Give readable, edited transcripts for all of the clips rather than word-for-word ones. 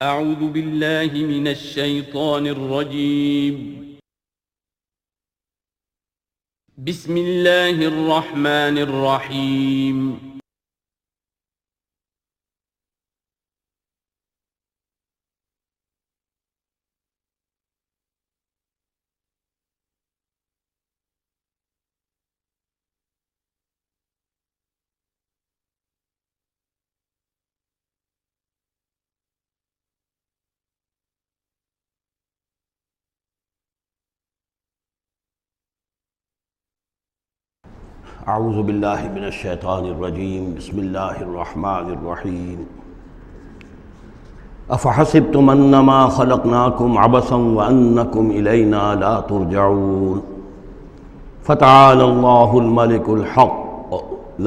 اعوذ باللہ من الشیطان الرجیم بسم اللہ الرحمن الرحیم اعوذ باللہ من الشیطان الرجیم بسم اللہ الرحمن الرحیم افحسبتم انما خلقناکم عبثا وانکم الینا لا ترجعون فتعالى اللہ الملک الحق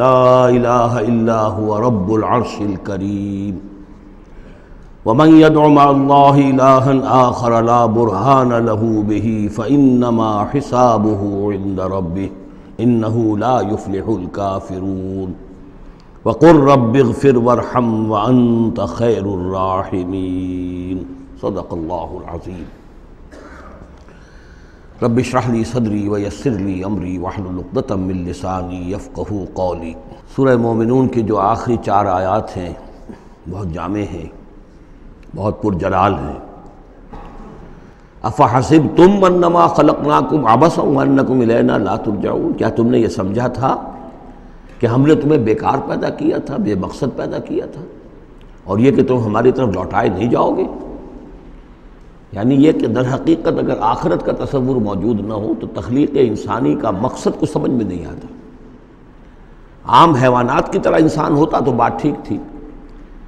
لا الہ الا هو رب العرش الکریم ومن يدع مع الله إلها آخر لا برهان له به فإنما حسابه عند ربه إنه لا يفلح الكافرون وقل رب اغفر وارحم وأنت خير الراحمين صدق الله العظيم رب اشرح لي صدري ويسر لي أمري واحلل عقدة من لساني يفقهوا قولي۔ سورہ مومنون کی جو آخری 4 آیات ہیں بہت جامع ہیں، بہت پرجلال ہیں۔ افحسبتم انما خلقناکم عبثا وانکم الینا لا ترجعون، کیا تم نے یہ سمجھا تھا کہ ہم نے تمہیں بیکار پیدا کیا تھا، بے مقصد پیدا کیا تھا، اور یہ کہ تم ہماری طرف لوٹائے نہیں جاؤ گے؟ یعنی یہ کہ در حقیقت اگر آخرت کا تصور موجود نہ ہو تو تخلیق انسانی کا مقصد کو سمجھ میں نہیں آتا۔ عام حیوانات کی طرح انسان ہوتا تو بات ٹھیک تھی،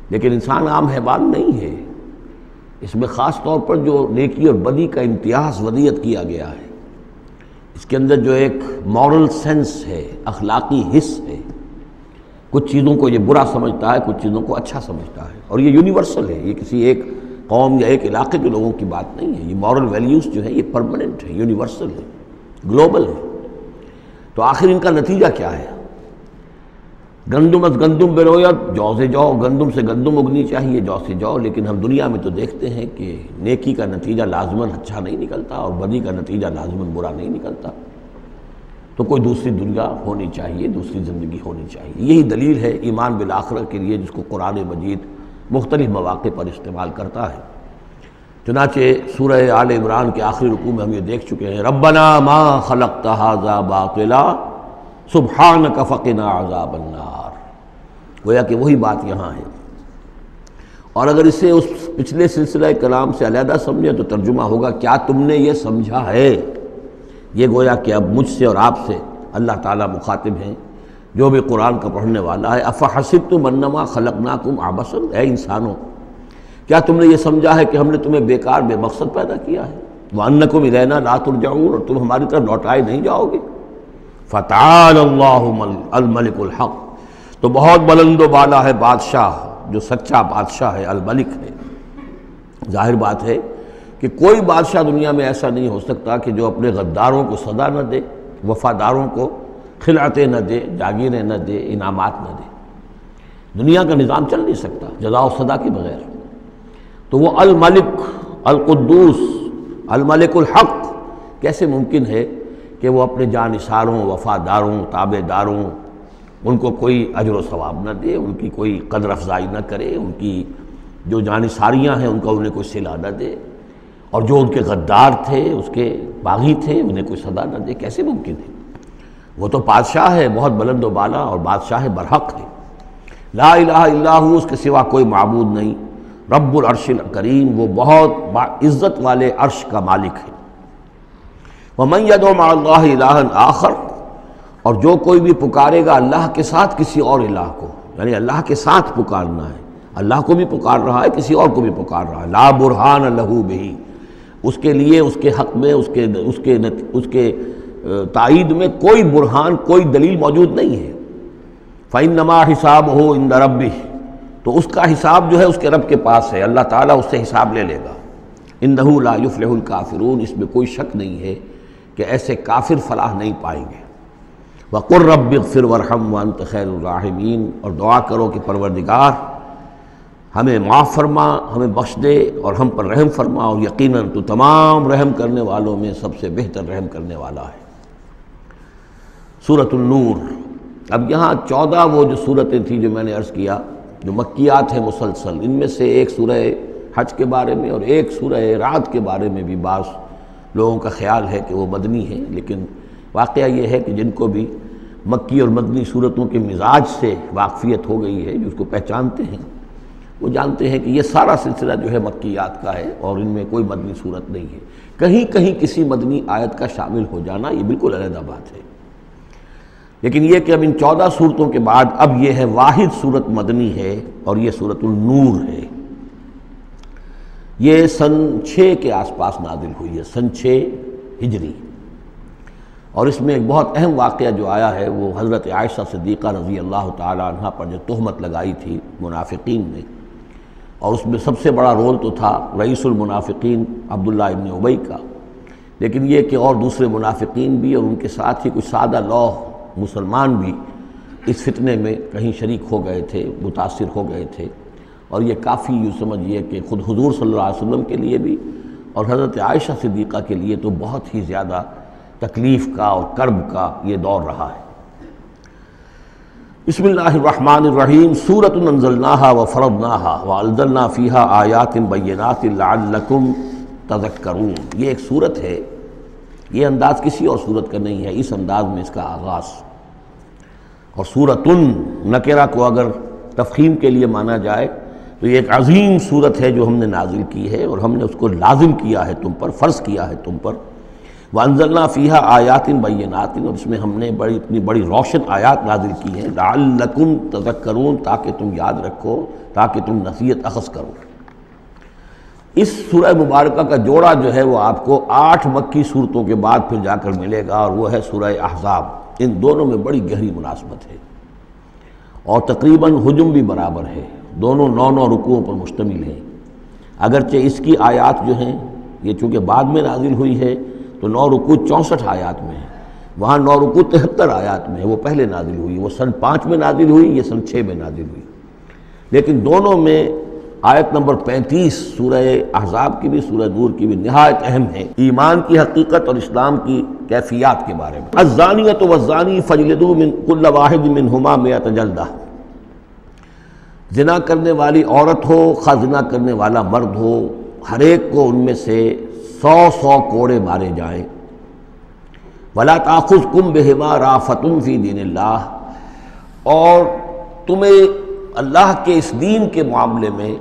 لیکن انسان عام حیوان نہیں ہے۔ اس میں خاص طور پر جو نیکی اور بدی کا امتیاز وضعیت کیا گیا ہے، اس کے اندر جو ایک مورل سینس ہے، اخلاقی حس ہے، کچھ چیزوں کو یہ برا سمجھتا ہے، کچھ چیزوں کو اچھا سمجھتا ہے، اور یہ یونیورسل ہے، یہ کسی ایک قوم یا ایک علاقے کے لوگوں کی بات نہیں ہے۔ یہ مورل ویلیوز جو ہے یہ پرماننٹ ہے، یونیورسل ہے، گلوبل ہے۔ تو آخر ان کا نتیجہ کیا ہے؟ گندم از گندم بروید، جو سے جو، گندم سے گندم اگنی چاہیے، جو سے جو، لیکن ہم دنیا میں تو دیکھتے ہیں کہ نیکی کا نتیجہ لازماً اچھا نہیں نکلتا اور بدی کا نتیجہ لازماً برا نہیں نکلتا۔ تو کوئی دوسری دنیا ہونی چاہیے، دوسری زندگی ہونی چاہیے۔ یہی دلیل ہے ایمان بالآخرہ کے لیے، جس کو قرآن مجید مختلف مواقع پر استعمال کرتا ہے۔ چنانچہ سورہ آل عمران کے آخری رکوع میں ہم یہ دیکھ چکے ہیں، ربنا ما خلقت ھذا باطلا سبحانک فقنا عذاب النار۔ گویا کہ وہی بات یہاں ہے، اور اگر اسے اس پچھلے سلسلہ کلام سے علیحدہ سمجھے تو ترجمہ ہوگا کیا تم نے یہ سمجھا ہے؟ یہ گویا کہ اب مجھ سے اور آپ سے اللہ تعالیٰ مخاطب ہیں، جو بھی قرآن کا پڑھنے والا ہے۔ افحسبتم انما خلقناکم عبثا، اے انسانوں کیا تم نے یہ سمجھا ہے کہ ہم نے تمہیں بیکار بے مقصد پیدا کیا ہے؟ وانکم الینا لا ترجعون، اور تم ہماری طرف لوٹائے نہیں جاؤ گے۔ فتعالى اللہ الملک الحق، تو بہت بلند و بالا ہے بادشاہ، جو سچا بادشاہ ہے، الملک ہے۔ ظاہر بات ہے کہ کوئی بادشاہ دنیا میں ایسا نہیں ہو سکتا کہ جو اپنے غداروں کو سزا نہ دے، وفاداروں کو خلعتیں نہ دے، جاگیریں نہ دے، انعامات نہ دے۔ دنیا کا نظام چل نہیں سکتا جزا و سزا کے بغیر۔ تو وہ الملک القدوس الملک الحق کیسے ممکن ہے کہ وہ اپنے جانثاروں، وفاداروں، تابع داروں، ان کو کوئی اجر و ثواب نہ دے، ان کی کوئی قدر افزائی نہ کرے، ان کی جو جانثاریاں ہیں ان کا انہیں کوئی صلہ نہ دے، اور جو ان کے غدار تھے، اس کے باغی تھے، انہیں کوئی سزا نہ دے؟ کیسے ممکن ہے؟ وہ تو بادشاہ ہے، بہت بلند و بالا، اور بادشاہ برحق ہے۔ لا الہ الا ہو، اس کے سوا کوئی معبود نہیں۔ رب العرش الکریم، وہ بہت عزت والے عرش کا مالک ہے۔ ومن يدع مع اللہ الہا آخر، اور جو کوئی بھی پکارے گا اللہ کے ساتھ کسی اور الہ کو، یعنی اللہ کے ساتھ پکارنا ہے، اللہ کو بھی پکار رہا ہے، کسی اور کو بھی پکار رہا ہے، لا برہان لہ بہ، اس کے لیے، اس کے حق میں، اس کے تائید میں کوئی برہان، کوئی دلیل موجود نہیں ہے۔ فإنما حسابہ عند ربہ، تو اس کا حساب جو ہے اس کے رب کے پاس ہے، اللہ تعالیٰ اس سے حساب لے لے گا۔ انہ لا یفلح الکافرون، اس میں کوئی شک نہیں ہے کہ ایسے کافر فلاح نہیں پائیں گے۔ وَقُلْ رَبِّ اغْفِرْ وَارْحَمْ وَأَنْتَ خَيْرُ الرَّاحِمِينَ، اور دعا کرو کہ پروردگار ہمیں معاف فرما، ہمیں بخش دے اور ہم پر رحم فرما، اور یقیناً تو تمام رحم کرنے والوں میں سب سے بہتر رحم کرنے والا ہے۔ سورۃ النور۔ اب یہاں 14 وہ جو صورتیں تھیں جو میں نے عرض کیا جو مکیات ہیں مسلسل، ان میں سے ایک سورہ حج کے بارے میں اور ایک سورہ رعد کے بارے میں بھی بعض لوگوں کا خیال ہے کہ وہ مدنی ہے، لیکن واقعہ یہ ہے کہ جن کو بھی مکی اور مدنی صورتوں کے مزاج سے واقفیت ہو گئی ہے، جو اس کو پہچانتے ہیں، وہ جانتے ہیں کہ یہ سارا سلسلہ جو ہے مکیات کا ہے اور ان میں کوئی مدنی صورت نہیں ہے۔ کہیں کہیں کسی مدنی آیت کا شامل ہو جانا یہ بالکل علیحدہ بات ہے، لیکن یہ کہ اب ان 14 صورتوں کے بعد اب یہ ہے واحد صورت مدنی ہے، اور یہ سورۃ النور ہے۔ یہ سن 6 کے آس پاس نازل ہوئی ہے، سن 6 ہجری، اور اس میں ایک بہت اہم واقعہ جو آیا ہے وہ حضرت عائشہ صدیقہ رضی اللہ تعالی عنہ پر جو تہمت لگائی تھی منافقین نے، اور اس میں سب سے بڑا رول تو تھا رئیس المنافقین عبداللہ ابن ابی کا، لیکن یہ کہ اور دوسرے منافقین بھی اور ان کے ساتھ ہی کچھ سادہ لوح مسلمان بھی اس فتنے میں کہیں شریک ہو گئے تھے، متاثر ہو گئے تھے، اور یہ کافی یوں سمجھیے کہ خود حضور صلی اللہ علیہ وسلم کے لیے بھی اور حضرت عائشہ صدیقہ کے لیے تو بہت ہی زیادہ تکلیف کا اور کرب کا یہ دور رہا ہے۔ بسم اللہ الرحمن الرحیم۔ سورۃ انزلناها وفرضناها وانزلنا فیها آیات بینات لعلکم تذکرون۔ یہ ایک سورت ہے، یہ انداز کسی اور سورت کا نہیں ہے، اس انداز میں اس کا آغاز، اور سورۃ نکرہ کو اگر تفخیم کے لیے مانا جائے تو یہ ایک عظیم سورت ہے جو ہم نے نازل کی ہے، اور ہم نے اس کو لازم کیا ہے تم پر، فرض کیا ہے تم پر۔ وانزلنا فیہا آیات بینات، اور اس میں ہم نے اتنی بڑی روشن آیات نازل کی ہیں، لعلکم تذکرون، تاکہ تم یاد رکھو، تاکہ تم نصیحت اخذ کرو۔ اس سورہ مبارکہ کا جوڑا جو ہے وہ آپ کو 8 مکی صورتوں کے بعد پھر جا کر ملے گا، اور وہ ہے سورہ احزاب۔ ان دونوں میں بڑی گہری مناسبت ہے، اور تقریباً حجم بھی برابر ہے، دونوں 9 رکوعوں پر مشتمل ہیں، اگرچہ اس کی آیات جو ہیں یہ چونکہ بعد میں نازل ہوئی ہے تو 9 رکوع 64 آیات میں ہے، وہاں 9 رکوع 73 آیات میں ہے، وہ پہلے نازل ہوئی، وہ سن 5 میں نازل ہوئی، یہ سن 6 میں نازل ہوئی، لیکن دونوں میں آیت نمبر 35 سورہ احزاب کی بھی سورہ نور کی بھی نہایت اہم ہے، ایمان کی حقیقت اور اسلام کی کیفیات کے بارے میں۔ الزانیۃ والزانی فاجلدوا من کل واحد منہما 100 جلدہ۔ زنا کرنے والی عورت ہو، خواہ زنا کرنے والا مرد ہو، ہر ایک کو ان میں سے 100 کوڑے مارے جائیں۔ ولا تاخذکم بہما رافۃ فی دین اللہ، اور تمہیں اللہ کے اس دین کے معاملے میں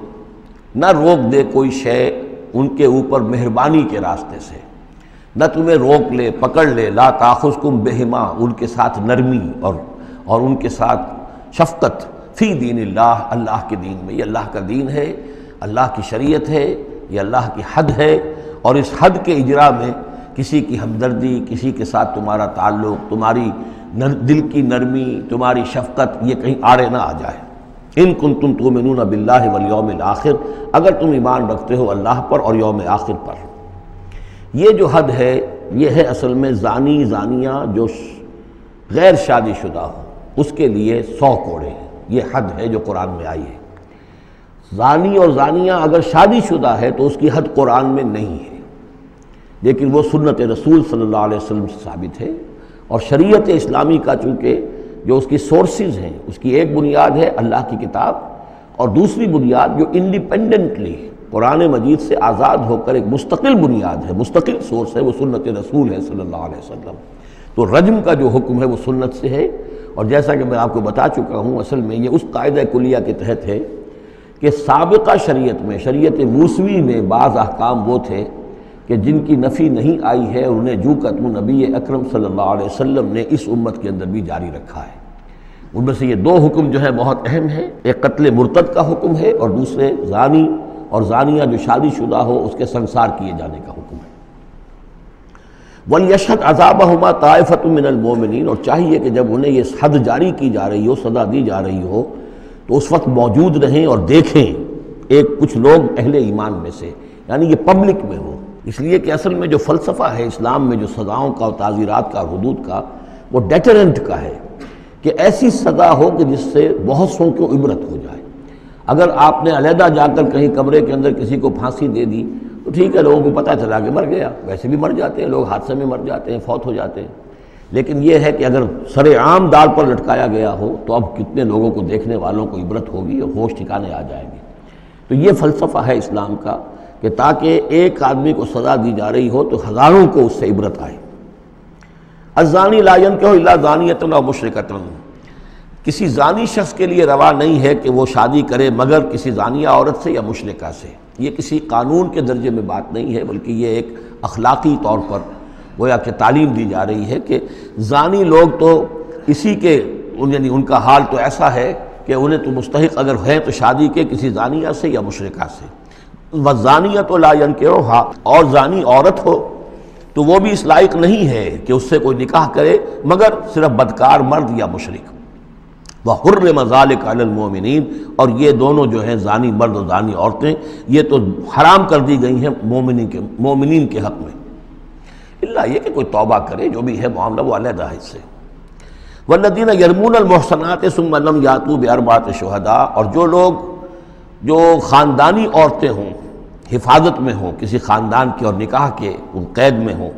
نہ روک دے کوئی شے ان کے اوپر مہربانی کے راستے سے، نہ تمہیں روک لے، پکڑ لے، لا تاخذکم بہما، ان کے ساتھ نرمی اور ان کے ساتھ شفقت، فی دین اللہ، اللہ کے دین میں۔ یہ اللہ کا دین ہے، اللہ کی شریعت ہے، یہ اللہ کی حد ہے، اور اس حد کے اجراء میں کسی کی ہمدردی، کسی کے ساتھ تمہارا تعلق، تمہاری دل کی نرمی، تمہاری شفقت یہ کہیں آڑے نہ آ جائے۔ ان کنتم تؤمنون باللہ والیوم الآخر، اگر تم ایمان رکھتے ہو اللہ پر اور یوم آخر پر۔ یہ جو حد ہے یہ ہے اصل میں زانی زانیہ جو غیر شادی شدہ ہو اس کے لیے 100 کوڑے ہیں، یہ حد ہے جو قرآن میں آئی ہے۔ زانی اور زانیہ اگر شادی شدہ ہے تو اس کی حد قرآن میں نہیں ہے، لیکن وہ سنت رسول صلی اللہ علیہ وسلم سے ثابت ہے، اور شریعت اسلامی کا چونکہ جو اس کی سورسز ہیں، اس کی ایک بنیاد ہے اللہ کی کتاب، اور دوسری بنیاد جو انڈیپینڈنٹلی قرآن مجید سے آزاد ہو کر ایک مستقل بنیاد ہے، مستقل سورس ہے، وہ سنت رسول ہے صلی اللہ علیہ وسلم۔ تو رجم کا جو حکم ہے وہ سنت سے ہے، اور جیسا کہ میں آپ کو بتا چکا ہوں اصل میں یہ اس قاعدہ کلیہ کے تحت ہے کہ سابقہ شریعت میں، شریعت موسوی میں بعض احکام وہ تھے کہ جن کی نفی نہیں آئی ہے، اور انہیں جو کہ نبی اکرم صلی اللہ علیہ وسلم نے اس امت کے اندر بھی جاری رکھا ہے۔ ان میں سے یہ 2 حکم جو ہے بہت اہم ہے، ایک قتل مرتد کا حکم ہے، اور دوسرے زانی اور زانیہ جو شادی شدہ ہو اس کے سنسار کیے جانے کا حکم ہے۔ وَلْيَشْهَدْ عَذَابَهُمَا طَائِفَةٌ مِّنَ الْمُؤْمِنِينَ، اور چاہیے کہ جب انہیں یہ حد جاری کی جا رہی ہو، سزا دی جا رہی ہو، تو اس وقت موجود رہیں اور دیکھیں کچھ لوگ اہل ایمان میں سے، یعنی یہ پبلک میں ہو، اس لیے کہ اصل میں جو فلسفہ ہے اسلام میں جو سزاؤں کا اور تعزیرات کا اور حدود کا، وہ ڈیٹرنٹ کا ہے کہ ایسی سزا ہو کہ جس سے بہت سوں کو عبرت ہو جائے۔ اگر آپ نے علیحدہ جا کر کہیں کمرے کے اندر کسی کو پھانسی دے دی تو ٹھیک ہے، لوگوں کو پتہ چلا کہ مر گیا، ویسے بھی مر جاتے ہیں لوگ، حادثے میں مر جاتے ہیں، فوت ہو جاتے ہیں، لیکن یہ ہے کہ اگر سر عام ڈال پر لٹکایا گیا ہو تو اب کتنے لوگوں کو، دیکھنے والوں کو عبرت ہوگی اور ہوش ٹھکانے آ جائیں گے۔ تو یہ فلسفہ ہے اسلام کا کہ تاکہ ایک آدمی کو سزا دی جا رہی ہو تو ہزاروں کو اس سے عبرت آئے۔ الزانی لا ينکح الا زانیۃ او مشرکۃ، کسی زانی شخص کے لیے روا نہیں ہے کہ وہ شادی کرے مگر کسی زانیہ عورت سے یا مشرکہ سے۔ یہ کسی قانون کے درجے میں بات نہیں ہے، بلکہ یہ ایک اخلاقی طور پر گویا کہ تعلیم دی جا رہی ہے کہ زانی لوگ تو اسی کے، یعنی ان کا حال تو ایسا ہے کہ انہیں تو مستحق اگر ہے تو شادی کے کسی زانیہ سے یا مشرکہ سے۔ وَالزَّانِيَةُ لَا يَنكِحُهَا، اور زانی عورت ہو تو وہ بھی اس لائق نہیں ہے کہ اس سے کوئی نکاح کرے مگر صرف بدکار مرد یا مشرک۔ وَحُرِّمَ ذَلِكَ عَلَى الْمُؤْمِنِينَ، اور یہ دونوں جو ہیں زانی مرد اور زانی عورتیں یہ تو حرام کر دی گئی ہیں مومنین کے حق میں، اللہ یہ کہ کوئی توبہ کرے، جو بھی ہے معاملہ وہ علیحدہ ہے اس سے۔ وَالَّذِينَ يَرْمُونَ الْمُحْصَنَاتِ ثُمَّ لَمْ يَأْتُوا بِأَرْبَعَةِ شُهَدَاءَ، اور جو لوگ جو خاندانی عورتیں ہوں، حفاظت میں ہوں کسی خاندان کے اور نکاح کے قید میں ہوں،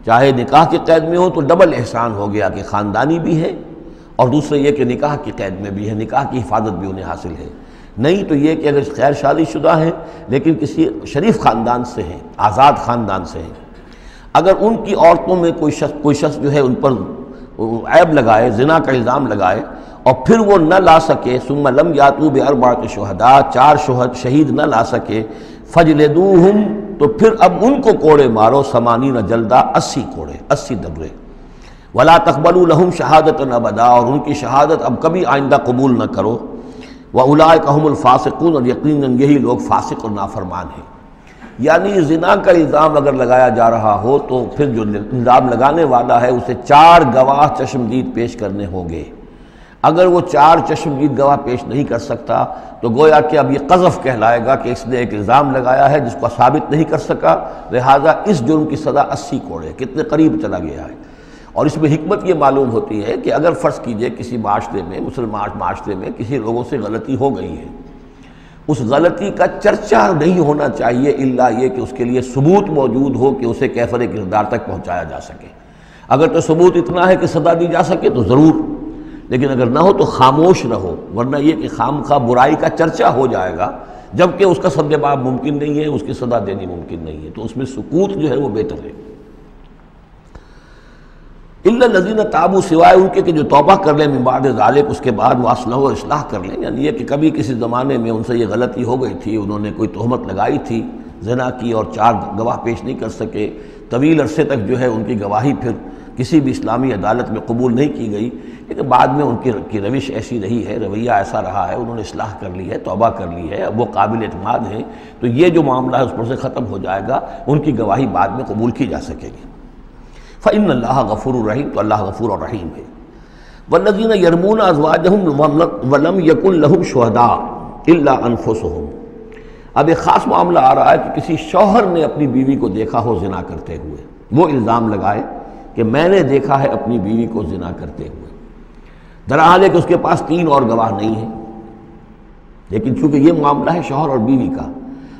چاہے نکاح کے قید میں ہوں تو ڈبل احسان ہو گیا کہ خاندانی بھی ہے اور دوسرے یہ کہ نکاح کی قید میں بھی ہے، نکاح کی حفاظت بھی انہیں حاصل ہے۔ نہیں تو یہ کہ اگر غیر شادی شدہ ہیں لیکن کسی شریف خاندان سے ہیں، آزاد خاندان سے ہیں، اگر ان کی عورتوں میں کوئی شخص جو ہے ان پر عیب لگائے، زنا کا الزام لگائے اور پھر وہ نہ لا سکے، ثم لم یاتوا باربعۃ شہداء، 4 شہید نہ لا سکے، فجلدوہم، تو پھر اب ان کو کوڑے مارو، 80 جلدہ، 80 کوڑے، 80 دبرے، ولا تقبلوا لهم شہادۃ ابدا، اور ان کی شہادت اب کبھی آئندہ قبول نہ کرو، واولئک هم الفاسقون، اور یقیناً یہی لوگ فاسق اور نافرمان ہیں۔ یعنی زنا کا الزام اگر لگایا جا رہا ہو تو پھر جو الزام لگانے والا ہے اسے 4 گواہ چشمدید پیش کرنے ہوں گے۔ اگر وہ 4 چشمدید گواہ پیش نہیں کر سکتا تو گویا کہ اب یہ قذف کہلائے گا کہ اس نے ایک الزام لگایا ہے جس کو ثابت نہیں کر سکا، لہٰذا اس جرم کی سزا 80 کوڑے، کتنے قریب چلا گیا ہے۔ اور اس میں حکمت یہ معلوم ہوتی ہے کہ اگر فرض کیجئے کسی معاشرے میں، مسلمان معاشرے میں کسی لوگوں سے غلطی ہو گئی ہے، اس غلطی کا چرچا نہیں ہونا چاہیے الا یہ کہ اس کے لیے ثبوت موجود ہو کہ اسے کیفر کردار تک پہنچایا جا سکے۔ اگر تو ثبوت اتنا ہے کہ سزا دی جا سکے تو ضرور، لیکن اگر نہ ہو تو خاموش رہو، ورنہ یہ کہ خامخواہ برائی کا چرچا ہو جائے گا جبکہ اس کا سد باب ممکن نہیں ہے، اس کی سزا دینی ممکن نہیں ہے، تو اس میں سکوت جو ہے وہ بہتر ہے۔ الا الذین تابوا، سوائے ان کے کہ جو توبہ کر لیں من بعد ذالک، اس کے بعد واصلحوا، اور اصلاح کر لیں، یعنی یہ کہ کبھی کسی زمانے میں ان سے یہ غلطی ہو گئی تھی، انہوں نے کوئی تہمت لگائی تھی زنا کی اور 4 گواہ پیش نہیں کر سکے، طویل عرصے تک جو ہے ان کی گواہی پھر کسی بھی اسلامی عدالت میں قبول نہیں کی گئی، لیکن بعد میں ان کی روش ایسی رہی ہے، رویہ ایسا رہا ہے، انہوں نے اصلاح کر لی ہے، توبہ کر لی ہے، اب وہ قابل اعتماد ہیں، تو یہ جو معاملہ ہے اس پر سے ختم ہو جائے گا، ان کی گواہی بعد میں قبول کی جا سکے گی۔ فإن اللہ غفور الرحیم، تو اللہ غفور الرحیم ہے۔ والذین یرمون ازواجہم ولم یکن لہم شہداء الا انفسہم، اب ایک خاص معاملہ آ رہا ہے کہ کسی شوہر نے اپنی بیوی کو دیکھا ہو زنا کرتے ہوئے، وہ الزام لگائے کہ میں نے دیکھا ہے اپنی بیوی کو زنا کرتے ہوئے، درحال ہے کہ اس کے پاس 3 اور گواہ نہیں ہیں، لیکن چونکہ یہ معاملہ ہے شوہر اور بیوی کا،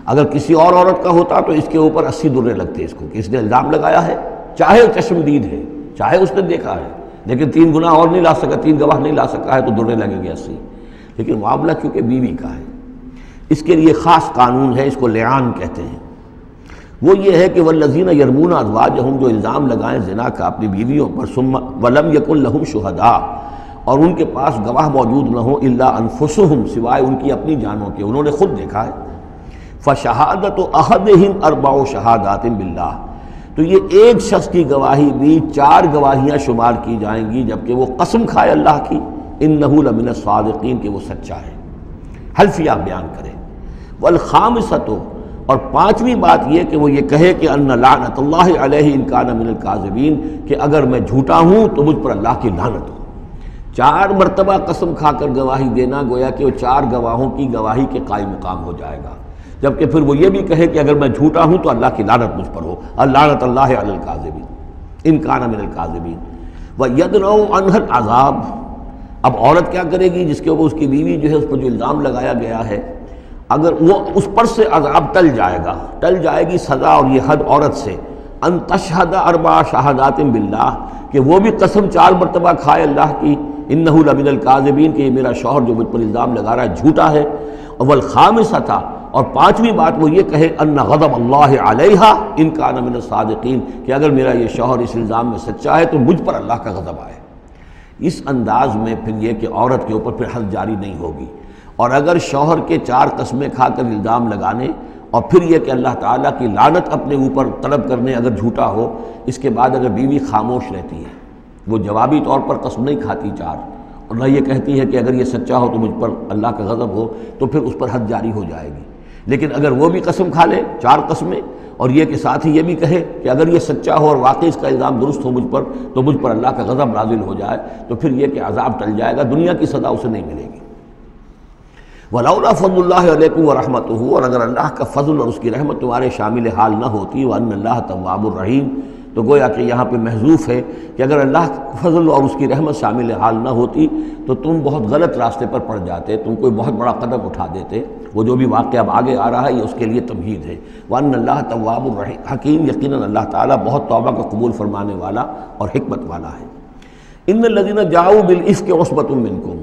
اگر کسی اور عورت کا ہوتا تو اس کے اوپر 80 درے لگتے اس کو کہ اس نے الزام لگایا ہے، چاہے چشمدید ہے، چاہے اس نے دیکھا ہے، لیکن 3 گناہ اور نہیں لا سکا، 3 گواہ نہیں لا سکا ہے تو درے لگیں گے 80۔ لیکن معاملہ چونکہ بیوی کا ہے، اس کے لیے خاص قانون ہے، اس کو لعان کہتے ہیں۔ وہ یہ ہے کہ والذین یرمون ازواجہم، جو الزام لگائیں زنا کا اپنی بیویوں پر، ثم ولم یکن لہم شہداء، اور ان کے پاس گواہ موجود نہ ہوں، الا انفسہم، سوائے ان کی اپنی جانوں کے، انہوں نے خود دیکھا ہے، فشہادۃ احدہم 4 شہادات باللہ، تو یہ ایک شخص کی گواہی بھی 4 گواہیاں شمار کی جائیں گی جبکہ وہ قسم کھائے اللہ کی، انہ لمن الصادقین، کہ وہ سچا ہے، حلفیہ بیان کرے۔ والخامسۃ، اور 5ویں بات یہ کہ وہ یہ کہے کہ ان لعنت اللہ علیہ ان کان من الکاذبین، کہ اگر میں جھوٹا ہوں تو مجھ پر اللہ کی لعنت ہو۔ 4 مرتبہ قسم کھا کر گواہی دینا گویا کہ وہ 4 گواہوں کی گواہی کے قائم مقام ہو جائے گا، جبکہ پھر وہ یہ بھی کہے کہ اگر میں جھوٹا ہوں تو اللہ کی لعنت مجھ پر ہو، لعنت اللہ علی الکاذبین ان کان من الکاذبین۔ وَيَدْرَؤْ عَنْهَا الْعَذَابَ، اب عورت کیا کرے گی جس کے اوپر اس کی بیوی جو ہے اس پر جو الزام لگایا گیا ہے، اگر وہ اس پر سے عذاب ٹل جائے گی سزا اور یہ حد عورت سے، ان تشہد 4 شہادات باللہ، کہ وہ بھی قسم 4 مرتبہ کھائے اللہ کی، انہ لمن الکاذبین، کہ یہ میرا شوہر جو مجھ پر الزام لگا رہا ہے جھوٹا ہے، والخامسۃ، اور 5ویں بات وہ یہ کہے ان غضب اللہ علیہا ان کان من الصادقین، کہ اگر میرا یہ شوہر اس الزام میں سچا ہے تو مجھ پر اللہ کا غضب آئے۔ اس انداز میں پھر یہ کہ عورت کے اوپر پھر حد جاری نہیں ہوگی، اور اگر شوہر کے 4 قسمیں کھا کر الزام لگانے اور پھر یہ کہ اللہ تعالیٰ کی لعنت اپنے اوپر طلب کرنے اگر جھوٹا ہو، اس کے بعد اگر بیوی خاموش رہتی ہے، وہ جوابی طور پر قسم نہیں کھاتی 4، اور نہ یہ کہتی ہے کہ اگر یہ سچا ہو تو مجھ پر اللہ کا غضب ہو، تو پھر اس پر حد جاری ہو جائے گی۔ لیکن اگر وہ بھی قسم کھا لے 4 قسمیں، اور یہ کہ ساتھ ہی یہ بھی کہے کہ اگر یہ سچا ہو اور واقعی اس کا الزام درست ہو مجھ پر، تو مجھ پر اللہ کا غضب نازل ہو جائے، تو پھر یہ کہ عذاب ٹل جائے گا، دنیا کی سزا اسے نہیں ملے گی۔ وَلَوْلَا فَضْلُ اللَّهِ عَلَيْكُمْ وَرَحْمَتُهُ، اور اگر اللہ کا فضل اور اس کی رحمت تمہارے شامل حال نہ ہوتی، وَأَنَّ اللَّهَ تَوَّابٌ رَحِيمٌ، تو گویا کہ یہاں پہ محذوف ہے کہ اگر اللہ کا فضل اور اس کی رحمت شامل حال نہ ہوتی تو تم بہت غلط راستے پر پڑ جاتے، تم کوئی بہت بڑا قدم اٹھا دیتے۔ وہ جو بھی واقعہ اب آگے آ رہا ہے یہ اس کے لیے تمہید ہے۔ وَأَنَّ اللَّهَ تَوَّابٌ حَكِيمٌ، یقیناً اللہ تعالیٰ بہت توبہ کو قبول فرمانے والا اور حکمت والا ہے۔ إِنَّ الَّذِينَ جَاءُوا بِالْإِفْكِ عُصْبَةٌ مِّنكُمْ،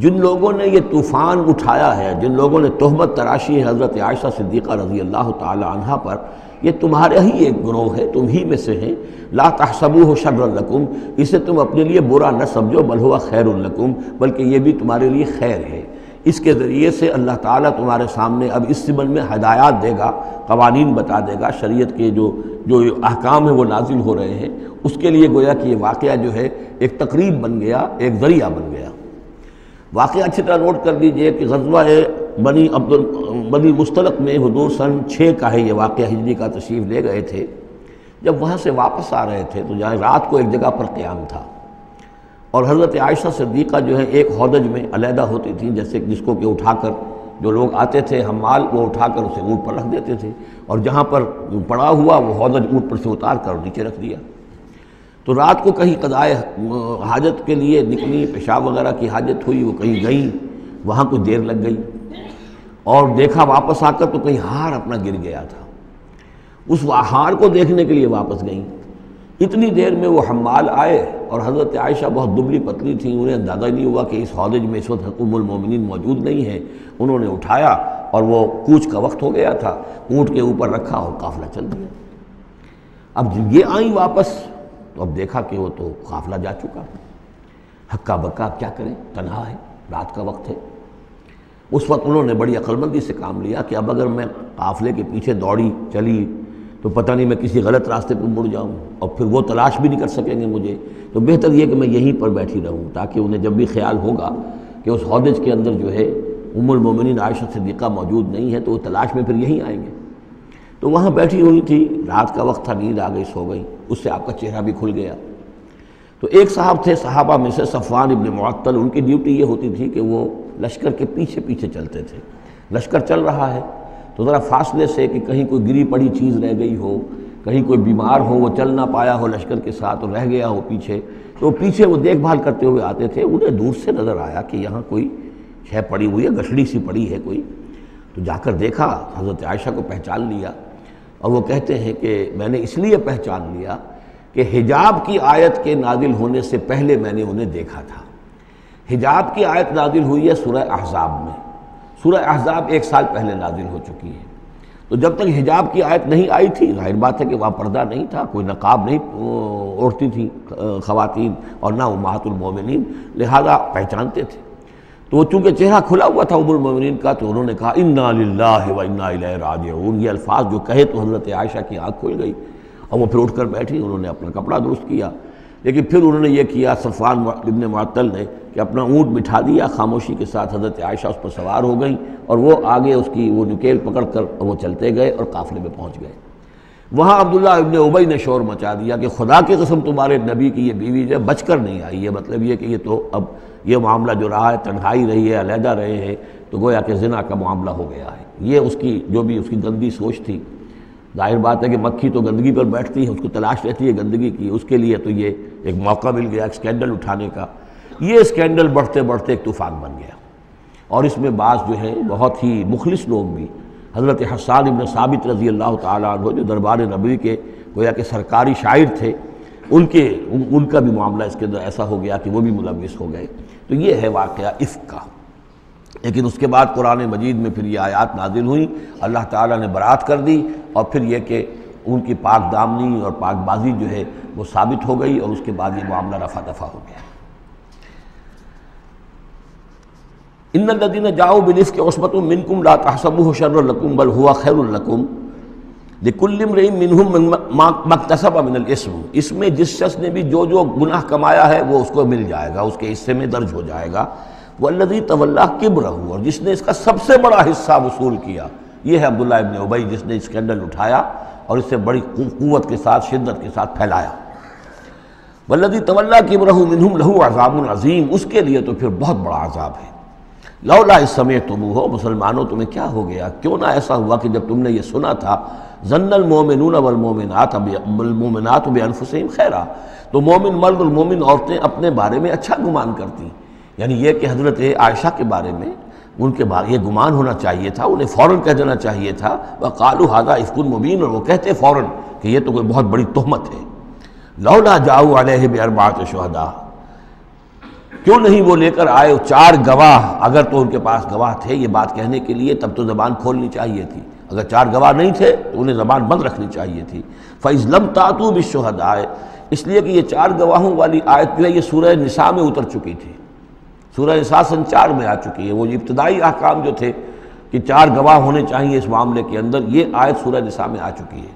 جن لوگوں نے یہ طوفان اٹھایا ہے، جن لوگوں نے تہمت تراشی ہے حضرت عائشہ صدیقہ رضی اللہ تعالی عنہا پر، یہ تمہارے ہی ایک گروہ ہے، تم ہی میں سے ہیں۔ لا تحسبوہ شرا لکم، اسے تم اپنے لیے برا نہ سمجھو، بل ہوا خیر لکم، بلکہ یہ بھی تمہارے لیے خیر ہے۔ اس کے ذریعے سے اللہ تعالیٰ تمہارے سامنے اب اس ضمن میں ہدایات دے گا، قوانین بتا دے گا، شریعت کے جو احکام ہیں وہ نازل ہو رہے ہیں، اس کے لیے گویا کہ یہ واقعہ جو ہے ایک تقریب بن گیا، ایک ذریعہ بن گیا۔ واقعہ اچھی طرح نوٹ کر لیجئے کہ غزوہ بنی مستلق میں حضور سن 6 کا ہے یہ واقعہ، ہجری کا تشریف لے گئے تھے۔ جب وہاں سے واپس آ رہے تھے تو جہاں رات کو ایک جگہ پر قیام تھا، اور حضرت عائشہ صدیقہ جو ہے ایک ہودج میں علیحدہ ہوتی تھیں، جیسے جس کو کہ اٹھا کر جو لوگ آتے تھے حمال، وہ اٹھا کر اسے اونٹ پر رکھ دیتے تھے، اور جہاں پر پڑا ہوا وہ ہودج اونٹ پر سے اتار کر نیچے رکھ دیا۔ تو رات کو کہیں قضائے حاجت کے لیے نکلی، پیشاب وغیرہ کی حاجت ہوئی، وہ کہیں گئیں، وہاں کچھ دیر لگ گئی، اور دیکھا واپس آ کر تو کہیں ہار اپنا گر گیا تھا۔ اس ہار کو دیکھنے کے لیے واپس گئیں، اتنی دیر میں وہ حمال آئے، اور حضرت عائشہ بہت دبلی پتلی تھیں، انہیں اندازہ نہیں ہوا کہ اس ہودج میں اس وقت ام المومنین موجود نہیں ہے۔ انہوں نے اٹھایا اور وہ کوچ کا وقت ہو گیا تھا، اونٹ کے اوپر رکھا اور قافلہ چل دیا۔ اب جب یہ آئیں واپس تو اب دیکھا کہ وہ تو قافلہ جا چکا، ہکا بکا کیا کریں، تنہا ہے، رات کا وقت ہے۔ اس وقت انہوں نے بڑی عقل مندی سے کام لیا کہ اب اگر میں قافلے کے پیچھے دوڑی چلی تو پتہ نہیں میں کسی غلط راستے پر مڑ جاؤں، اور پھر وہ تلاش بھی نہیں کر سکیں گے مجھے، تو بہتر یہ کہ میں یہیں پر بیٹھی رہوں، تاکہ انہیں جب بھی خیال ہوگا کہ اس ہودج کے اندر جو ہے ام المومنین عائشہ صدیقہ موجود نہیں ہے تو وہ تلاش میں پھر یہیں آئیں گے۔ تو وہاں بیٹھی ہوئی تھی، رات کا وقت تھا، نیند آ گئی، سو گئی، اس سے آپ کا چہرہ بھی کھل گیا۔ تو ایک صاحب تھے صحابہ میں سے صفوان ابن معطل، ان کی ڈیوٹی یہ ہوتی تھی کہ وہ لشکر کے پیچھے پیچھے چلتے تھے۔ لشکر چل رہا ہے تو ذرا فاصلے سے کہ کہیں کوئی گری پڑی چیز رہ گئی ہو، کہیں کوئی بیمار ہو، وہ چل نہ پایا ہو لشکر کے ساتھ اور رہ گیا ہو پیچھے، تو پیچھے وہ دیکھ بھال کرتے ہوئے آتے تھے۔ انہیں دور سے نظر آیا کہ یہاں کوئی شے پڑی ہوئی ہے، گٹھڑی سی پڑی ہے کوئی، تو جا کر دیکھا، حضرت عائشہ کو پہچان لیا، اور وہ کہتے ہیں کہ میں نے اس لیے پہچان لیا کہ حجاب کی آیت کے نازل ہونے سے پہلے میں نے انہیں دیکھا تھا۔ حجاب کی آیت نازل ہوئی ہے سورہ احزاب میں، سورہ احزاب 1 سال پہلے نازل ہو چکی ہے، تو جب تک حجاب کی آیت نہیں آئی تھی، ظاہر بات ہے کہ وہاں پردہ نہیں تھا، کوئی نقاب نہیں اوڑھتی تھی خواتین، اور نہ امہات المومنین، لہذا پہچانتے تھے۔ تو وہ چونکہ چہرہ کھلا ہوا تھا ام المومنین کا، تو انہوں نے کہا انا للہ و انا الیہ راجعون، یہ الفاظ جو کہے تو حضرت عائشہ کی آنکھ کھل گئی، اور وہ پھر اٹھ کر بیٹھی، انہوں نے اپنا کپڑا درست کیا، لیکن پھر انہوں نے یہ کیا صفوان ابن معطل نے کہ اپنا اونٹ بٹھا دیا خاموشی کے ساتھ، حضرت عائشہ اس پر سوار ہو گئیں، اور وہ آگے اس کی وہ نکیل پکڑ کر وہ چلتے گئے اور قافلے میں پہنچ گئے۔ وہاں عبداللہ ابن ابی نے شور مچا دیا کہ خدا کی قسم تمہارے نبی کی یہ بیوی جو بچ کر نہیں آئی ہے، مطلب یہ کہ یہ تو اب یہ معاملہ جو رہا ہے، تنہائی رہی ہے، علیحدہ رہے ہیں، تو گویا کہ زنا کا معاملہ ہو گیا ہے۔ یہ اس کی جو بھی اس کی گندی سوچ تھی، ظاہر بات ہے کہ مکھی تو گندگی پر بیٹھتی ہے، اس کو تلاش رہتی ہے گندگی کی، اس کے لیے تو یہ ایک موقع مل گیا اسکینڈل اٹھانے کا۔ یہ اسکینڈل بڑھتے بڑھتے ایک طوفان بن گیا، اور اس میں بعض جو ہیں بہت ہی مخلص لوگ بھی، حضرت حسان ابن ثابت رضی اللہ تعالیٰ عنہ جو دربار نبوی کے گویا کہ سرکاری شاعر تھے، ان کا بھی معاملہ اس کے اندر ایسا ہو گیا کہ وہ بھی ملوث ہو گئے۔ تو یہ ہے واقعہ افک کا۔ لیکن اس کے بعد قرآن مجید میں پھر یہ آیات نازل ہوئیں، اللہ تعالیٰ نے برات کر دی، اور پھر یہ کہ ان کی پاک دامنی اور پاک بازی جو ہے وہ ثابت ہو گئی، اور اس کے بعد یہ معاملہ رفع دفع ہو گیا۔ ان الذين جاءوا بالافك عصبة منكم لا تحسبوه شرا لكم بل هو خير لكم لكل امرئ منهم ما اكتسب من الاثم، اس میں جس شخص نے بھی جو گناہ کمایا ہے وہ اس کو مل جائے گا، اس کے حصے میں درج ہو جائے گا۔ والذی تولى کبرہ، اور جس نے اس کا سب سے بڑا حصہ وصول کیا، یہ ہے عبداللہ ابن ابی، جس نے اسکینڈل اٹھایا اور اسے بڑی قوت کے ساتھ، شدت کے ساتھ پھیلایا۔ والذی تولى کبرہ منهم له عذاب عظیم، اس کے لیے تو پھر بہت بڑا عذاب ہے۔ لولا اذ سمعتموہ، مسلمانوں تمہیں کیا ہو گیا، کیوں نہ ایسا ہوا کہ جب تم نے یہ سنا تھا، ظن المؤمنون والمؤمنات بانفسہم خیرا، تو مومن مرد اور مومن عورتیں اپنے بارے میں اچھا گمان کرتی، یعنی یہ کہ حضرت عائشہ کے بارے میں ان کے بارے یہ گمان ہونا چاہیے تھا، انہیں فوراً کہہ دینا چاہیے تھا، وقالوا ھذا افک مبین، اور وہ کہتے فوراً کہ یہ تو کوئی بہت بڑی تہمت ہے۔ لولا جاؤ علیہ باربعۃ شہداء، کیوں نہیں وہ لے کر آئے 4 گواہ، اگر تو ان کے پاس گواہ تھے یہ بات کہنے کے لیے تب تو زبان کھولنی چاہیے تھی، اگر 4 گواہ نہیں تھے تو انہیں زبان بند رکھنی چاہیے تھی۔ فَإِذْ لَمْ تَأْتُوا بِالشُّهَدَاءِ، اس لیے کہ یہ 4 گواہوں والی آیت جو ہے یہ سورہ نساء میں اتر چکی تھی، سورہ نساء سن 4 میں آ چکی ہے، وہ ابتدائی احکام جو تھے کہ 4 گواہ ہونے چاہیے اس معاملے کے اندر، یہ آیت سورہ نساء میں آ چکی ہے۔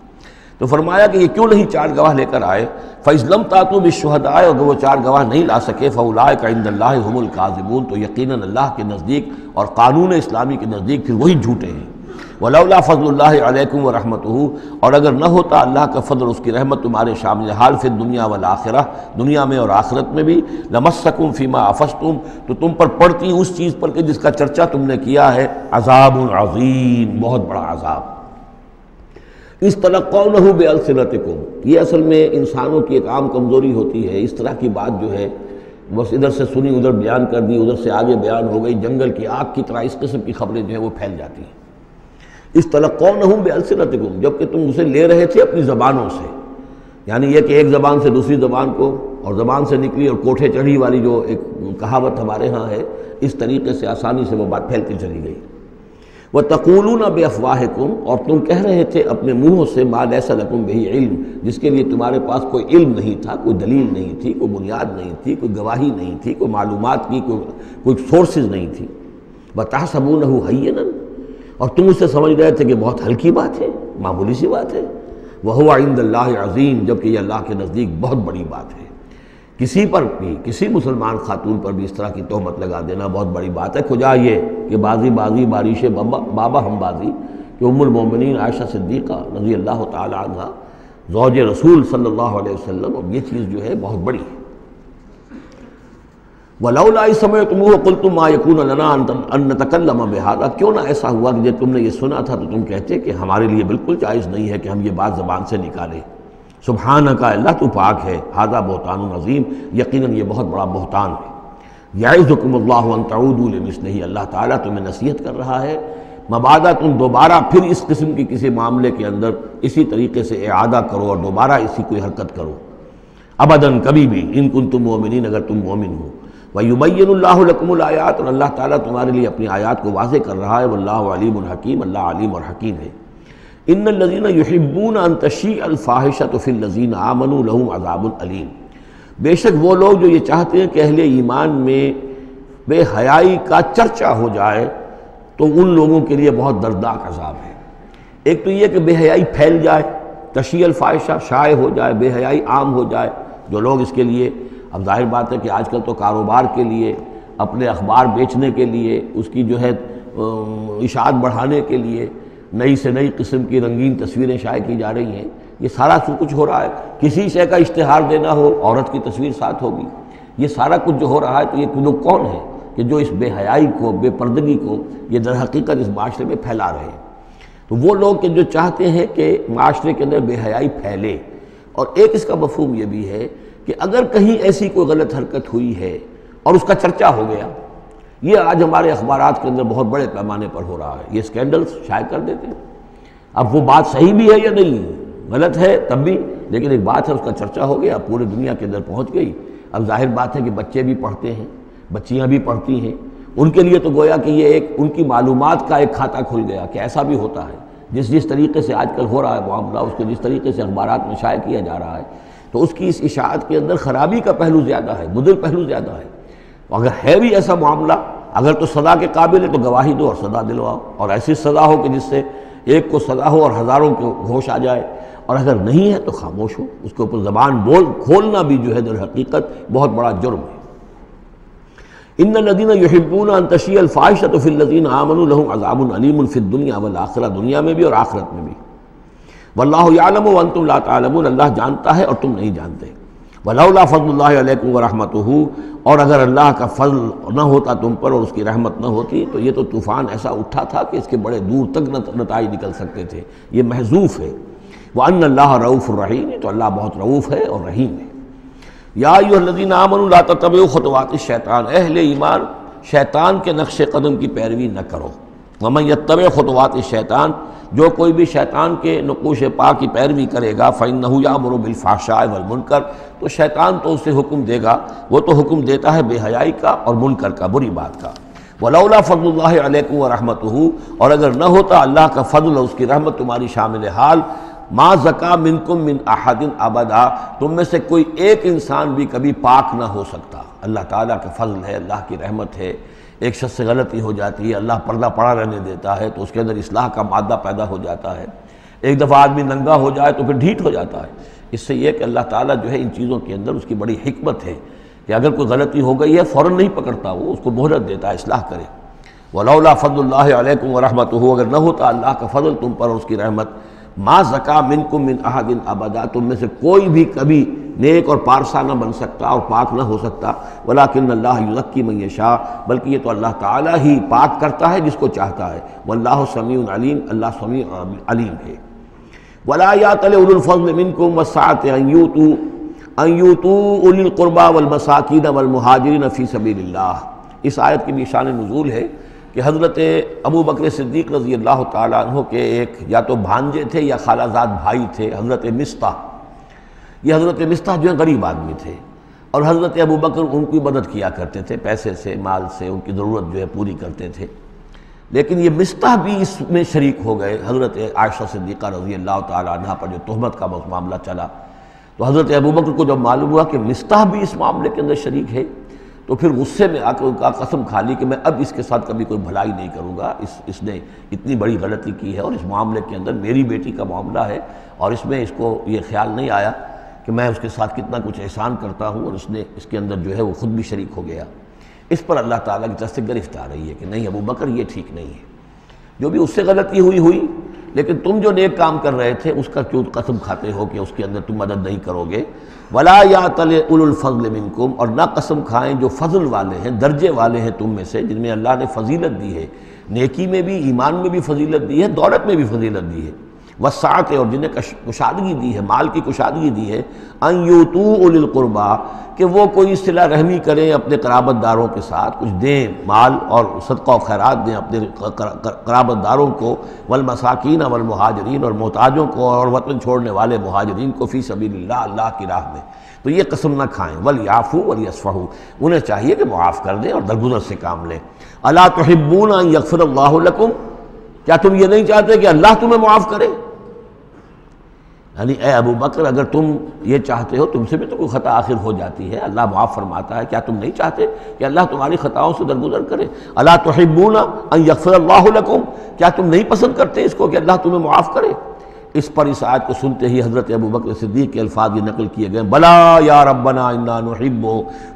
تو فرمایا کہ یہ کیوں نہیں 4 گواہ لے کر آئے، فَإِذْ لَمْ تَأْتُوا بِالشُّهَدَاءِ، اگر وہ 4 گواہ نہیں لا سکے، فَأُولَٰئِكَ عِندَ اللَّهِ هُمُ الْكَاذِبُونَ، تو یقیناً اللہ کے نزدیک اور قانون اسلامی کے نزدیک پھر وہی جھوٹے ہیں۔ وَلَوْلَا فَضْلُ اللَّهِ عَلَيْكُمْ وَرَحْمَتُهُ، اور اگر نہ ہوتا اللہ کا فضل، اس کی رحمت تمہارے شامل حال فی الدنیا والآخرہ، دنیا میں اور آخرت میں بھی، لَمَسَّكُمْ فِيمَا أَفَضْتُمْ، تو تم پر پڑتی اس چیز پر کہ جس کا چرچا تم نے کیا ہے، عذاب عظیم، بہت بڑا عذاب۔ اِسْتَلَقَّوْنَهُ بِأَلْسِنَتِكُمْ، یہ اصل میں انسانوں کی ایک عام کمزوری ہوتی ہے، اس طرح کی بات جو ہے بس ادھر سے سنی ادھر بیان کر دی، ادھر سے آگے بیان ہو گئی، جنگل کی آگ کی طرح اس قسم کی خبریں جو ہیں وہ پھیل جاتی ہیں۔ اِسْتَلَقَّوْنَهُ بِأَلْسِنَتِكُمْ، جبکہ تم اسے لے رہے تھے اپنی زبانوں سے، یعنی یہ کہ ایک زبان سے دوسری زبان کو، اور زبان سے نکلی اور کوٹھے چڑھی والی جو ایک کہاوت ہمارے ہاں ہے، اس طریقے سے آسانی سے وہ بات پھیلتی چلی گئی۔ وَتَقُولُونَ بِأَفْوَاهِكُمْ، اور تم کہہ رہے تھے اپنے منہوں سے، مَا لَيْسَ لَكُمْ بِهِ علم، جس کے لیے تمہارے پاس کوئی علم نہیں تھا، کوئی دلیل نہیں تھی، کوئی بنیاد نہیں تھی، کوئی گواہی نہیں تھی، کوئی معلومات کی کوئی سورسز نہیں تھی۔ وَتَحْسَبُونَهُ هَيِّنًا، اور تم اسے سمجھ رہے تھے کہ بہت ہلکی بات ہے، معمولی سی بات ہے۔ وَهُوَ عِندَ اللَّهِ عَظِيمٌ، جبکہ یہ اللہ کے نزدیک بہت بڑی بات ہے۔ کسی پر بھی، کسی مسلمان خاتون پر بھی اس طرح کی تہمت لگا دینا بہت بڑی بات ہے۔ کھجا یہ کہ بازی بارش بابا ہم بازی، کہ ام المومنین عائشہ صدیقہ رضی اللہ تعالی عنہ، زوج رسول صلی اللہ علیہ وسلم، اور یہ چیز جو ہے بہت بڑی ہے۔ وَلَوْلَا إِذْ سَمِعْتُمُوهُ قُلْتُم مَّا يَكُونُ لَنَا أَن نَّتَكَلَّمَ بِهَٰذَا، کیوں نہ ایسا ہوا کہ جب تم نے یہ سنا تھا تو تم کہتے کہ ہمارے لیے بالکل جائز نہیں ہے کہ ہم یہ بات زبان سے نکالیں۔ سبحانک، اللہ تو پاک ہے، ھذا بہتان عظیم، یقیناً یہ بہت بڑا بہتان ہے۔ یعظکم اللہ ان تعودوا لمثلہ، اللہ تعالیٰ تمہیں نصیحت کر رہا ہے مبادا تم دوبارہ پھر اس قسم کی کسی معاملے کے اندر اسی طریقے سے اعادہ کرو اور دوبارہ اسی کوئی حرکت کرو، ابداً کبھی بھی، ان کنتم مؤمنین، اگر تم مومن ہو۔ وَيُبَيِّنُ اللَّهُ لَكُمُ الْآيَاتِ، اور اللہ تعالیٰ تمہارے لیے اپنی آیات کو واضح کر رہا ہے، واللہ علیم الحکیم، اللہ علیم اور حکیم ہے۔ ان الذین یحبون ان تشیع الفاحشۃ فی الذین آمنوا لہم عذاب علیم، بے شک وہ لوگ جو یہ چاہتے ہیں کہ اہل ایمان میں بے حیائی کا چرچا ہو جائے تو ان لوگوں کے لیے بہت دردناک عذاب ہے۔ ایک تو یہ کہ بے حیائی پھیل جائے، تشیع الفاحشہ شائع ہو جائے، بے حیائی عام ہو جائے، جو لوگ اس کے لیے، اب ظاہر بات ہے کہ آج کل تو کاروبار کے لیے، اپنے اخبار بیچنے کے لیے، اس کی جو ہے اشاعت بڑھانے کے لیے نئی سے نئی قسم کی رنگین تصویریں شائع کی جا رہی ہیں، یہ سارا کچھ ہو رہا ہے۔ کسی شے کا اشتہار دینا ہو، عورت کی تصویر ساتھ ہوگی، یہ سارا کچھ جو ہو رہا ہے، تو یہ لوگ کون ہیں کہ جو اس بے حیائی کو، بے پردگی کو یہ در حقیقت اس معاشرے میں پھیلا رہے ہیں؟ تو وہ لوگ کہ جو چاہتے ہیں کہ معاشرے کے اندر بے حیائی پھیلے، اور ایک اس کا مفہوم یہ بھی ہے کہ اگر کہیں ایسی کوئی غلط حرکت ہوئی ہے اور اس کا چرچا ہو گیا۔ یہ آج ہمارے اخبارات کے اندر بہت بڑے پیمانے پر ہو رہا ہے، یہ اسکینڈلز شائع کر دیتے ہیں۔ اب وہ بات صحیح بھی ہے یا نہیں، غلط ہے تب بھی، لیکن ایک بات ہے اس کا چرچا ہو گیا، پورے دنیا کے اندر پہنچ گئی۔ اب ظاہر بات ہے کہ بچے بھی پڑھتے ہیں، بچیاں بھی پڑھتی ہیں، ان کے لیے تو گویا کہ یہ ایک ان کی معلومات کا ایک کھاتہ کھل گیا کہ ایسا بھی ہوتا ہے۔ جس طریقے سے آج کل ہو رہا ہے معاملہ، اس کے جس طریقے سے اخبارات میں شائع کیا جا رہا ہے، تو اس کی اس اشاعت کے اندر خرابی کا پہلو زیادہ ہے، مضر پہلو زیادہ ہے۔ اگر ہے بھی ایسا معاملہ، اگر تو سزا کے قابل ہے تو گواہی دو اور سزا دلواؤ، اور ایسی سزا ہو کہ جس سے ایک کو سزا ہو اور ہزاروں کو ہوش آ جائے، اور اگر نہیں ہے تو خاموش ہو، اس کے اوپر زبان کھولنا بھی جو ہے در حقیقت بہت بڑا جرم ہے۔ ان الذين يحبون ان تشيع الفاحشة في الذين آمنوا لهم عذاب عليم في الدنيا والآخرة، دنیا میں بھی اور آخرت میں بھی۔ واللہ یعلم وانتم لا تعلمون، اللہ جانتا ہے اور تم نہیں جانتے۔ ولولا فضل اللہ علیکم ورحمتہ، اور اگر اللہ کا فضل نہ ہوتا تم پر اور اس کی رحمت نہ ہوتی تو یہ تو طوفان ایسا اٹھا تھا کہ اس کے بڑے دور تک نتائج نکل سکتے تھے، یہ محذوف ہے۔ وان اللہ رؤوف الرحیم، تو اللہ بہت رؤوف ہے اور رحیم ہے۔ یا ایھا الذین آمنوا لا تتبعوا خطوات الشیطان، اہل ایمان شیطان کے نقش قدم کی پیروی نہ کرو۔ ومن یتبع خطوات الشیطان، جو کوئی بھی شیطان کے نقوش پا کی پیروی کرے گا فإنہ یأمر بالفحشاء والمنکر، تو شیطان تو اسے حکم دے گا، وہ تو حکم دیتا ہے بے حیائی کا اور منکر کا، بری بات کا۔ ولولا فضل اللہ علیکم ورحمتہ، اور اگر نہ ہوتا اللہ کا فضل اور اس کی رحمت تمہاری شامل حال، ما زکا منکم من احد ابدا، تم میں سے کوئی ایک انسان بھی کبھی پاک نہ ہو سکتا۔ اللہ تعالیٰ کا فضل ہے، اللہ کی رحمت ہے۔ ایک شخص سے غلطی ہو جاتی ہے، اللہ پردہ پڑا رہنے دیتا ہے تو اس کے اندر اصلاح کا مادہ پیدا ہو جاتا ہے۔ ایک دفعہ آدمی ننگا ہو جائے تو پھر ڈھیٹ ہو جاتا ہے۔ اس سے یہ کہ اللہ تعالیٰ جو ہے ان چیزوں کے اندر اس کی بڑی حکمت ہے کہ اگر کوئی غلطی ہو گئی ہے فوراً نہیں پکڑتا، وہ اس کو مہلت دیتا ہے اصلاح کرے۔ ولولا فضل اللہ علیکم ورحمتہ، اگر نہ ہوتا اللہ کا فضل تم پر اور اس کی رحمت، ما زکا منکم من احد ابدا، تم میں سے کوئی بھی کبھی نیک اور پارسا نہ بن سکتا اور پاک نہ ہو سکتا۔ ولکن اللہ یزکی من یشاء، بلکہ یہ تو اللہ تعالیٰ ہی پاک کرتا ہے جس کو چاہتا ہے۔ واللہ سمیع علیم، اللہ سمیع علیم ہے۔ ولا یأتل اولو الفضل منکم والسعة ان یؤتوا اولی القربى والمساکین والمہاجرین فی سبیل اللہ۔ اس آیت کی بھی شان نزول ہے کہ حضرت ابو بکر صدیق رضی اللہ تعالیٰ عنہ کے ایک یا تو بھانجے تھے یا خالہ زاد بھائی تھے، حضرت مصطح۔ یہ حضرت مصطح جو ہے غریب آدمی تھے، اور حضرت ابو بکر ان کی مدد کیا کرتے تھے، پیسے سے، مال سے ان کی ضرورت جو ہے پوری کرتے تھے۔ لیکن یہ مصطح بھی اس میں شریک ہو گئے۔ حضرت عائشہ صدیقہ رضی اللہ تعالیٰ عنہ پر جو تہمت کا معاملہ چلا، تو حضرت ابو بکر کو جب معلوم ہوا کہ مصطح بھی اس معاملے کے اندر شریک ہے، تو پھر غصے میں آ کے ان کا قسم کھا لی کہ میں اب اس کے ساتھ کبھی کوئی بھلائی نہیں کروں گا، اس نے اتنی بڑی غلطی کی ہے، اور اس معاملے کے اندر میری بیٹی کا معاملہ ہے، اور اس میں اس کو یہ خیال نہیں آیا کہ میں اس کے ساتھ کتنا کچھ احسان کرتا ہوں، اور اس نے اس کے اندر جو ہے وہ خود بھی شریک ہو گیا۔ اس پر اللہ تعالیٰ کی طرف سے گرفت آ رہی ہے کہ نہیں ابو بکر یہ ٹھیک نہیں ہے، جو بھی اس سے غلطی ہوئی، لیکن تم جو نیک کام کر رہے تھے اس کا کیوں قسم کھاتے ہو کہ اس کے اندر تم مدد نہیں کرو گے۔ ولا یأتل اولو الفضل منکم، اور نہ قسم کھائیں جو فضل والے ہیں، درجے والے ہیں تم میں سے، جن میں اللہ نے فضیلت دی ہے، نیکی میں بھی، ایمان میں بھی فضیلت دی ہے، دولت میں بھی فضیلت دی ہے، وسعت، اور جنہیں کشادگی دی ہے، مال کی کشادگی دی ہے، ان یؤتوا اولی القربى، کہ وہ کوئی صلہ رحمی کریں اپنے قرابت داروں کے ساتھ، کچھ دیں مال اور صدقہ و خیرات دیں اپنے قرابت داروں کو، والمساکین والمہاجرین، اور محتاجوں کو اور وطن چھوڑنے والے مہاجرین کو، فی سبیل اللہ، اللہ کی راہ میں، تو یہ قسم نہ کھائیں۔ ولیعفوا ولیصفحوا، انہیں چاہیے کہ معاف کر دیں اور درگزر سے کام لیں۔ الا تحبون ان یغفر اللہ لکم، کیا تم یہ نہیں چاہتے کہ اللہ تمہیں معاف کرے؟ یعنی اے ابو بکر اگر تم یہ چاہتے ہو، تم سے بھی تو کوئی خطا آخر ہو جاتی ہے، اللہ معاف فرماتا ہے، کیا تم نہیں چاہتے کہ اللہ تمہاری خطاؤں سے درگزر کرے؟ الا تحبون ان یغفر اللہ لکم، کیا تم نہیں پسند کرتے اس کو کہ اللہ تمہیں معاف کرے؟ اس پر اس آیت کو سنتے ہی حضرت ابو بکر صدیق کے الفاظ یہ نقل کیے گئے، بلا یا ربنا انا نحب،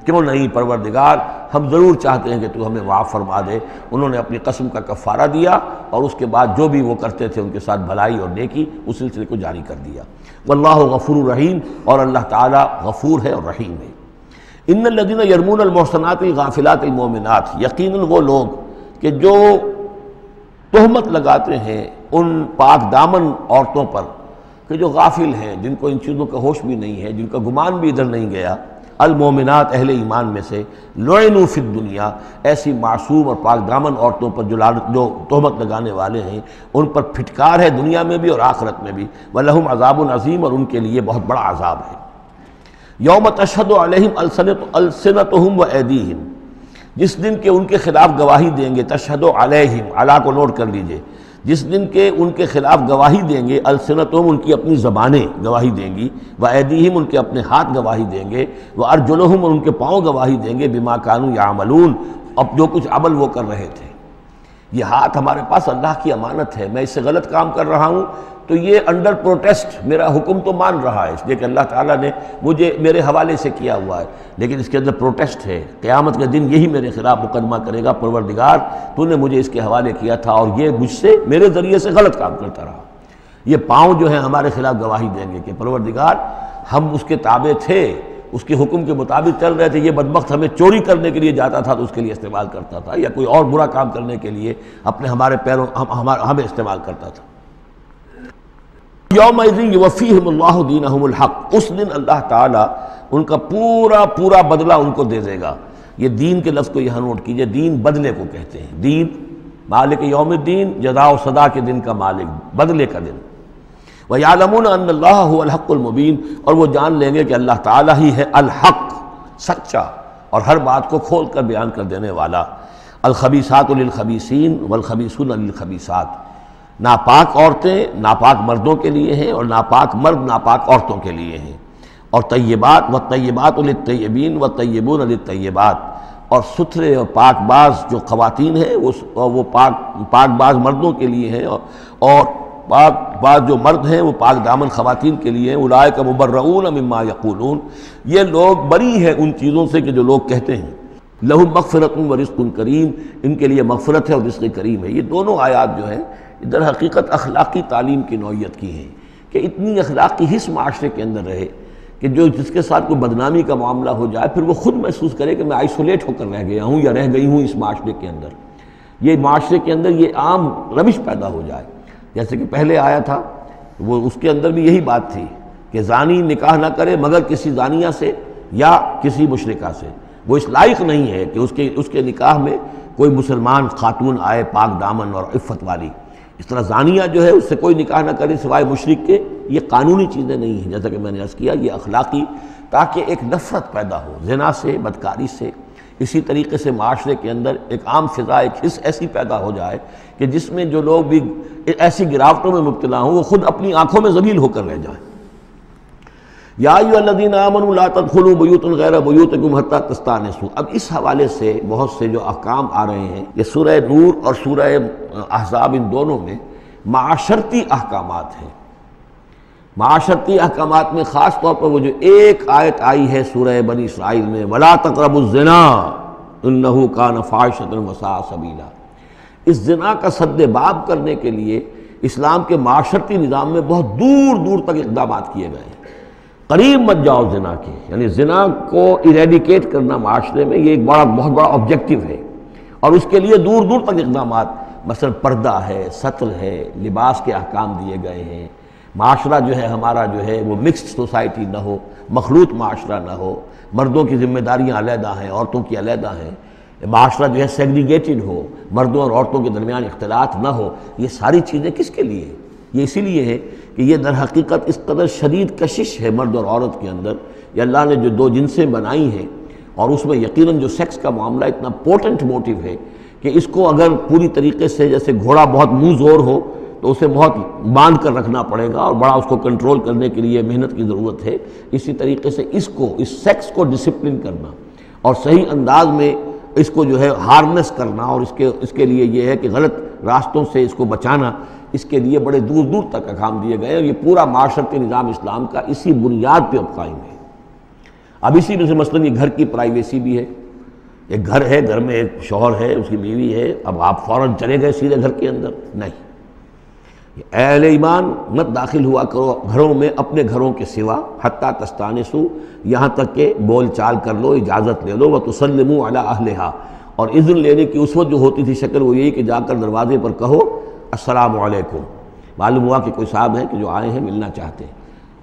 کیوں نہیں پروردگار، ہم ضرور چاہتے ہیں کہ تو ہمیں معاف فرما دے۔ انہوں نے اپنی قسم کا کفارہ دیا، اور اس کے بعد جو بھی وہ کرتے تھے ان کے ساتھ بھلائی اور نیکی، اس سلسلے کو جاری کر دیا۔ واللہ غفور رحیم، اور اللہ تعالیٰ غفور ہے اور رحیم ہے۔ ان الذین یرمون المحصنات الغافلات المؤمنات، یقیناً وہ لوگ کہ جو تہمت لگاتے ہیں ان پاک دامن عورتوں پر کہ جو غافل ہیں، جن کو ان چیزوں کا ہوش بھی نہیں ہے، جن کا گمان بھی ادھر نہیں گیا، المومنات اہل ایمان میں سے لعنوا فی الدنیا ایسی معصوم اور پاک دامن عورتوں پر جو تہمت لگانے والے ہیں ان پر پھٹکار ہے دنیا میں بھی اور آخرت میں بھی، ولہم عذاب عظیم اور ان کے لیے بہت بڑا عذاب ہے۔ یوم تشہد علیہم السنتہم وایدیہم، جس دن کے ان کے خلاف گواہی دیں گے، تشہد علیہم، علی کو نوٹ کر لیجئے، جس دن کے ان کے خلاف گواہی دیں گے، السنتہم ان کی اپنی زبانیں گواہی دیں گی، وایدیہم ان کے اپنے ہاتھ گواہی دیں گے، وارجلہم اور ان کے پاؤں گواہی دیں گے، بما کانوا یعملون، اب جو کچھ عمل وہ کر رہے تھے۔ یہ ہاتھ ہمارے پاس اللہ کی امانت ہے، میں اس سے غلط کام کر رہا ہوں تو یہ انڈر پروٹیسٹ میرا حکم تو مان رہا ہے، اس لیے کہ اللہ تعالیٰ نے مجھے میرے حوالے سے کیا ہوا ہے، لیکن اس کے اندر پروٹیسٹ ہے، قیامت کے دن یہی میرے خلاف مقدمہ کرے گا، پروردگار تو نے مجھے اس کے حوالے کیا تھا اور یہ مجھ سے میرے ذریعے سے غلط کام کرتا رہا۔ یہ پاؤں جو ہیں ہمارے خلاف گواہی دیں گے کہ پروردگار ہم اس کے تابع تھے، اس کے حکم کے مطابق چل رہے تھے، یہ بدبخت ہمیں چوری کرنے کے لیے جاتا تھا تو اس کے لیے استعمال کرتا تھا، یا کوئی اور برا کام کرنے کے لیے ہمارے پیروں ہمیں استعمال کرتا تھا۔ یومئذ یوفیہم اللہ دینہم الحق، اس دن اللہ تعالیٰ ان کا پورا بدلہ ان کو دے دے گا۔ یہ دین کے لفظ کو یہاں نوٹ کیجئے، دین بدلے کو کہتے ہیں، دین مالک یوم الدین، جزا و سزا کے دن کا مالک، بدلے کا دن۔ وَيَعْلَمُونَ أَنَّ اللَّهَ هُوَ الْحَقُّ الْمُبِينُ، اور وہ جان لیں گے کہ اللہ تعالیٰ ہی ہے الحق، سچا اور ہر بات کو کھول کر بیان کر دینے والا۔ الخبیثات للخبیثین والخبیثون للخبیثات، ناپاک عورتیں ناپاک مردوں کے لیے ہیں اور ناپاک مرد ناپاک عورتوں کے لیے ہیں، اور طیبات والطیبات للطیبین والطیبون للطیبات، اور ستھرے اور پاک باز جو خواتین ہیں وہ پاک باز مردوں کے لیے ہیں، اور پاک باز جو مرد ہیں وہ پاک دامن خواتین کے لیے ہیں۔ اولئک مبرؤون مما یقولون، یہ لوگ بری ہیں ان چیزوں سے کہ جو لوگ کہتے ہیں۔ لہم مغفرۃ ورزق کریم، ان کے لیے مغفرت ہے اور رزق کریم ہے۔ یہ دونوں آیات جو ہیں در حقیقت اخلاقی تعلیم کی نوعیت کی ہیں، کہ اتنی اخلاقی حس معاشرے کے اندر رہے کہ جس کے ساتھ کوئی بدنامی کا معاملہ ہو جائے پھر وہ خود محسوس کرے کہ میں آئسولیٹ ہو کر رہ گیا ہوں یا رہ گئی ہوں اس معاشرے کے اندر، یہ معاشرے کے اندر یہ عام روش پیدا ہو جائے۔ جیسے کہ پہلے آیا تھا وہ اس کے اندر بھی یہی بات تھی کہ زانی نکاح نہ کرے مگر کسی زانیہ سے یا کسی مشرکہ سے، وہ اس لائق نہیں ہے کہ اس کے نکاح میں کوئی مسلمان خاتون آئے پاک دامن اور عفت والی۔ اس طرح زانیہ جو ہے اس سے کوئی نکاح نہ کرے سوائے مشرک کے، یہ قانونی چیزیں نہیں ہیں، جیسا کہ میں نے عرض کیا یہ اخلاقی، تاکہ ایک نفرت پیدا ہو زنا سے، بدکاری سے۔ اسی طریقے سے معاشرے کے اندر ایک عام فضا، ایک حس ایسی پیدا ہو جائے کہ جس میں جو لوگ بھی ایسی گراوٹوں میں مبتلا ہوں وہ خود اپنی آنکھوں میں ذلیل ہو کر رہ جائیں۔ یا ایھا الذین آمنوا لا تدخلوا بیوتا غیر بیوتکم حتی تستأنسوا، اب اس حوالے سے بہت سے جو احکام آ رہے ہیں، یہ سورہ نور اور سورہ احزاب ان دونوں میں معاشرتی احکامات ہیں۔ معاشرتی احکامات میں خاص طور پر وہ جو ایک آیت آئی ہے سورہ بنی اسرائیل میں، وَلَا تَقْرَبُوا الزِّنَا إِنَّهُ كَانَ فَاحِشَةً وَسَاءَ سَبِيلًا، اس زنا کا سد باب کرنے کے لیے اسلام کے معاشرتی نظام میں بہت دور دور تک اقدامات کیے گئے ہیں۔ قریب مت جاؤ زنا کے، یعنی زنا کو ایریڈیکیٹ کرنا معاشرے میں یہ ایک بہت بڑا آبجیکٹیو ہے، اور اس کے لیے دور دور تک اقدامات، مثلا پردہ ہے، ستر ہے، لباس کے احکام دیے گئے ہیں۔ معاشرہ جو ہے ہمارا جو ہے وہ مکسڈ سوسائٹی نہ ہو، مخلوط معاشرہ نہ ہو، مردوں کی ذمہ داریاں علیحدہ ہیں، عورتوں کی علیحدہ ہیں، معاشرہ جو ہے سیگریگیٹڈ ہو، مردوں اور عورتوں کے درمیان اختلاط نہ ہو۔ یہ ساری چیزیں کس کے لیے ہیں؟ یہ اسی لیے ہے کہ یہ در حقیقت اس قدر شدید کشش ہے مرد اور عورت کے اندر، یہ اللہ نے جو دو جنسیں بنائی ہیں، اور اس میں یقیناً جو سیکس کا معاملہ اتنا پورٹنٹ موٹیو ہے کہ اس کو اگر پوری طریقے سے جیسے گھوڑا بہت منہ زور ہو تو اسے بہت باندھ کر رکھنا پڑے گا اور بڑا اس کو کنٹرول کرنے کے لیے محنت کی ضرورت ہے، اسی طریقے سے اس سیکس کو ڈسپلن کرنا اور صحیح انداز میں اس کو جو ہے ہارنس کرنا، اور اس کے لیے یہ ہے کہ غلط راستوں سے اس کو بچانا، اس کے لیے بڑے دور دور تک احکام دیے گئے ہیں۔ یہ پورا معاشرتی نظام اسلام کا اسی بنیاد پہ اب قائم ہے۔ اب اسی میں سے مثلاً یہ گھر کی پرائیویسی بھی ہے، ایک گھر ہے، گھر میں ایک شوہر ہے، اس کی بیوی ہے، اب آپ فوراً چلے گئے سیدھے گھر کے اندر، نہیں، اے اہل ایمان مت داخل ہوا کرو گھروں میں اپنے گھروں کے سوا، حتیٰ تستانسوا، یہاں تک کہ بول چال کر لو، اجازت لے لو، وتسلموا علی اہلہا، اور اذن لینے کی اس وقت جو ہوتی تھی شکل وہ یہی کہ جا کر دروازے پر کہو السلام علیکم، معلوم ہوا کہ کوئی صاحب ہیں کہ جو آئے ہیں ملنا چاہتے ہیں،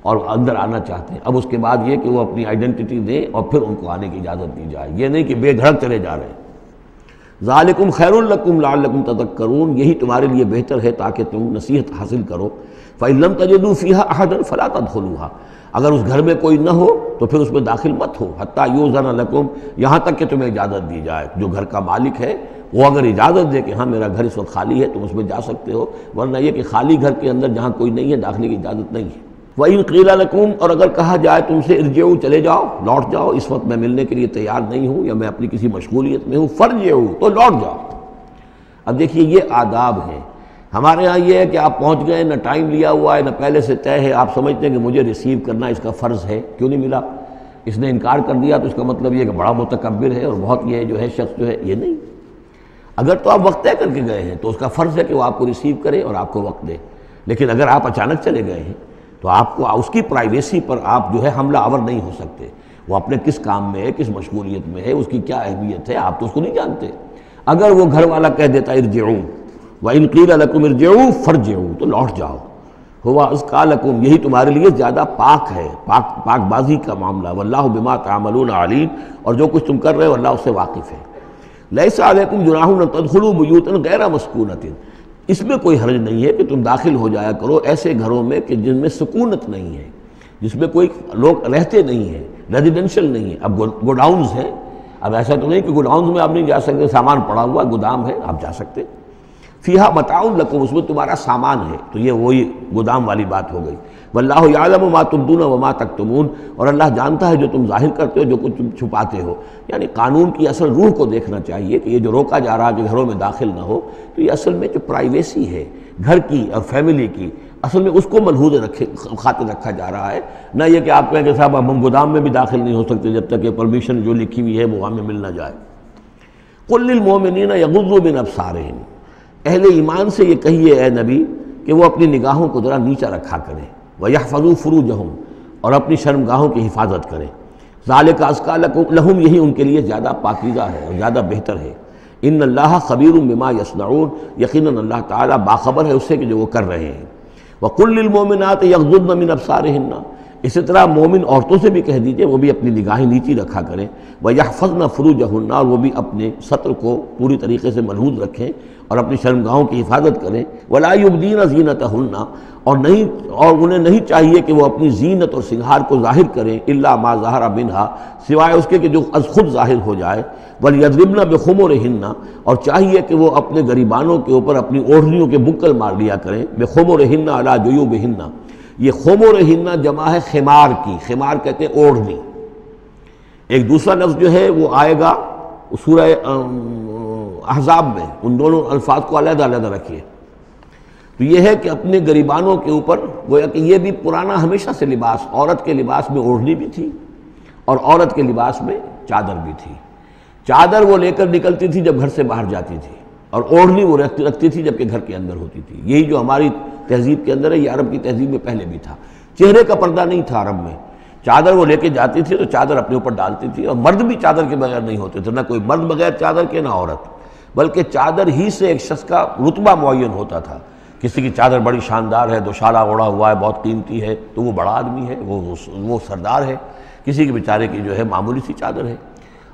اور اندر آنا چاہتے ہیں۔ اب اس کے بعد یہ کہ وہ اپنی آئیڈینٹی دیں اور پھر ان کو آنے کی اجازت دی جائے، یہ نہیں کہ بے دھڑک چلے جا رہے ہیں۔ ذالکم خیر لکم لعلکم تذکرون، یہی تمہارے لیے بہتر ہے تاکہ تم نصیحت حاصل کرو۔ فإن لم تجدوا فيها أحدا فلا تدخلوها، اگر اس گھر میں کوئی نہ ہو تو پھر اس میں داخل مت ہو، حتیٰ یؤذن لکم، یہاں تک کہ تمہیں اجازت دی جائے۔ جو گھر کا مالک ہے وہ اگر اجازت دے کہ ہاں میرا گھر اس وقت خالی ہے تم اس میں جا سکتے ہو، ورنہ یہ کہ خالی گھر کے اندر جہاں کوئی نہیں ہے داخلے کی اجازت نہیں ہے۔ وَإِن قِيلَ لَكُمْ، اور اگر کہا جائے تم سے ارجعوا، چلے جاؤ، لوٹ جاؤ، اس وقت میں ملنے کے لیے تیار نہیں ہوں یا میں اپنی کسی مشغولیت میں ہوں، فارجعوا، تو لوٹ جاؤ۔ اب دیکھیے یہ آداب ہیں۔ ہمارے ہاں یہ ہے کہ آپ پہنچ گئے، نہ ٹائم لیا ہوا ہے نہ پہلے سے طے ہے، آپ سمجھتے ہیں کہ مجھے ریسیو کرنا اس کا فرض ہے، کیوں نہیں ملا؟ اس نے انکار کر دیا تو اس کا مطلب یہ کہ بڑا متکبر ہے اور بہت یہ جو ہے شخص جو ہے، یہ نہیں۔ اگر تو آپ وقت طے کر کے گئے ہیں تو اس کا فرض ہے کہ وہ آپ کو ریسیو کرے اور آپ کو وقت دے، لیکن اگر آپ اچانک چلے گئے ہیں تو آپ کو اس کی پرائیویسی پر آپ جو ہے حملہ آور نہیں ہو سکتے۔ وہ اپنے کس کام میں ہے، کس مشغولیت میں ہے، اس کی کیا اہمیت ہے، آپ تو اس کو نہیں جانتے۔ اگر وہ گھر والا کہہ دیتا ارجعوا، وَإِن قِيلَ لَكُمْ ارْجِعُوا فَارْجِعُوا، تو لوٹ جاؤ، هُوَ أَزْكَىٰ لَكُمْ، یہی تمہارے لیے زیادہ پاک ہے، پاک بازی کا معاملہ، وَاللَّهُ بِمَا تَعْمَلُونَ عَلِيمٌ، اور جو کچھ تم کر رہے ہو اللہ اس سے واقف ہے۔ لَيْسَ عَلَيْكُمْ جُنَاحٌ أَن تَدْخُلُوا بُيُوتًا غَيْرَ مَسْكُونَةٍ، اس میں کوئی حرج نہیں ہے کہ تم داخل ہو جایا کرو ایسے گھروں میں کہ جن میں سکونت نہیں ہے، جس میں کوئی لوگ رہتے نہیں ہیں، ریزیڈینشل نہیں ہے۔ اب گوڈاؤنز ہیں، اب ایسا تو نہیں کہ گوڈاؤنز میں آپ نہیں جا سکتے، سامان پڑا ہوا گودام ہے آپ جا سکتے۔ فیہا متاع لکم، اس میں تمہارا سامان ہے، تو یہ وہی گودام والی بات ہو گئی۔ واللہ یعلم ما تبدون وما تکتمون، اور اللہ جانتا ہے جو تم ظاہر کرتے ہو جو کچھ تم چھپاتے ہو۔ یعنی قانون کی اصل روح کو دیکھنا چاہیے کہ یہ جو روکا جا رہا ہے کہ گھروں میں داخل نہ ہو، تو یہ اصل میں جو پرائیویسی ہے گھر کی اور فیملی کی، اصل میں اس کو ملحوظ خاطر رکھا جا رہا ہے، نہ یہ کہ آپ کہیں کہ صاحب اب ہم گودام میں بھی داخل نہیں ہو سکتے جب تک کہ پرمیشن جو لکھی ہوئی ہے وہ ہمیں مل نہ جائے۔ قل للمؤمنین یغضوا من ابصارہم، اہل ایمان سے یہ کہیے اے نبی کہ وہ اپنی نگاہوں کو ذرا نیچا رکھا کریں، وَيَحْفَظُوا فُرُوجَهُمْ، اور اپنی شرمگاہوں کی حفاظت کریں۔ ذَلِكَ أَزْكَىٰ لَهُمْ، یہی ان کے لیے زیادہ پاکیزہ ہے اور زیادہ بہتر ہے۔ ان اللہ خبیر بما یصنعون، یقیناً اللہ تعالیٰ باخبر ہے اس سے کہ جو وہ کر رہے ہیں۔ وَقُلْ لِلْمُؤْمِنَاتِ يَغْضُضْنَ مِنْ أَبْصَارِهِنَّ، اسی طرح مومن عورتوں سے بھی کہہ دیجئے وہ بھی اپنی نگاہیں نیچی رکھا کریں۔ وَيَحْفَظْنَ فُرُوجَهُنَّ، اور وہ بھی اپنے سطر کو پوری طریقے سے ملحوظ رکھیں اور اپنی شرمگاہوں کی حفاظت کریں۔ وَلَا يُبْدِينَ زِينَتَهُنَّ، اور انہیں نہیں چاہیے کہ وہ اپنی زینت اور سنگھار کو ظاہر کریں، إِلَّا مَا ظَهَرَ مِنْهَا، سوائے اس کے کہ جو از خود ظاہر ہو جائے۔ وَلْيَضْرِبْنَ بِخُمُرِهِنَّ، اور چاہیے کہ وہ اپنے گریبانوں کے اوپر اپنی اوڑھنیوں کے بکل مار لیا کریں۔ بِخُمُرِهِنَّ عَلَىٰ جُيُوبِهِنَّ، یہ خمرہن جمع ہے خمار کی، خمار کہتے ہیں اوڑھنی۔ ایک دوسرا لفظ جو ہے وہ آئے گا سورہ احزاب میں، ان دونوں الفاظ کو علیحدہ علیحدہ رکھیے۔ تو یہ ہے کہ اپنے گریبانوں کے اوپر، گویا کہ یہ بھی پرانا ہمیشہ سے لباس، عورت کے لباس میں اوڑھنی بھی تھی اور عورت کے لباس میں چادر بھی تھی۔ چادر وہ لے کر نکلتی تھی جب گھر سے باہر جاتی تھی، اور اوڑھنی وہ رکھتی تھی جبکہ گھر کے اندر ہوتی تھی۔ یہی جو ہماری تہذیب کے اندر ہے، یہ عرب کی تہذیب میں پہلے بھی تھا۔ چہرے کا پردہ نہیں تھا عرب میں، چادر وہ لے کے جاتی تھی تو چادر اپنے اوپر ڈالتی تھی، اور مرد بھی چادر کے بغیر نہیں ہوتے تھے، نہ کوئی مرد بغیر چادر کے نہ عورت، بلکہ چادر ہی سے ایک شخص کا رتبہ معین ہوتا تھا۔ کسی کی چادر بڑی شاندار ہے، دوشالہ اوڑھا ہوا ہے، بہت قیمتی ہے، تو وہ بڑا آدمی ہے، وہ سردار ہے۔ کسی کے بیچارے کی جو ہے معمولی سی چادر ہے۔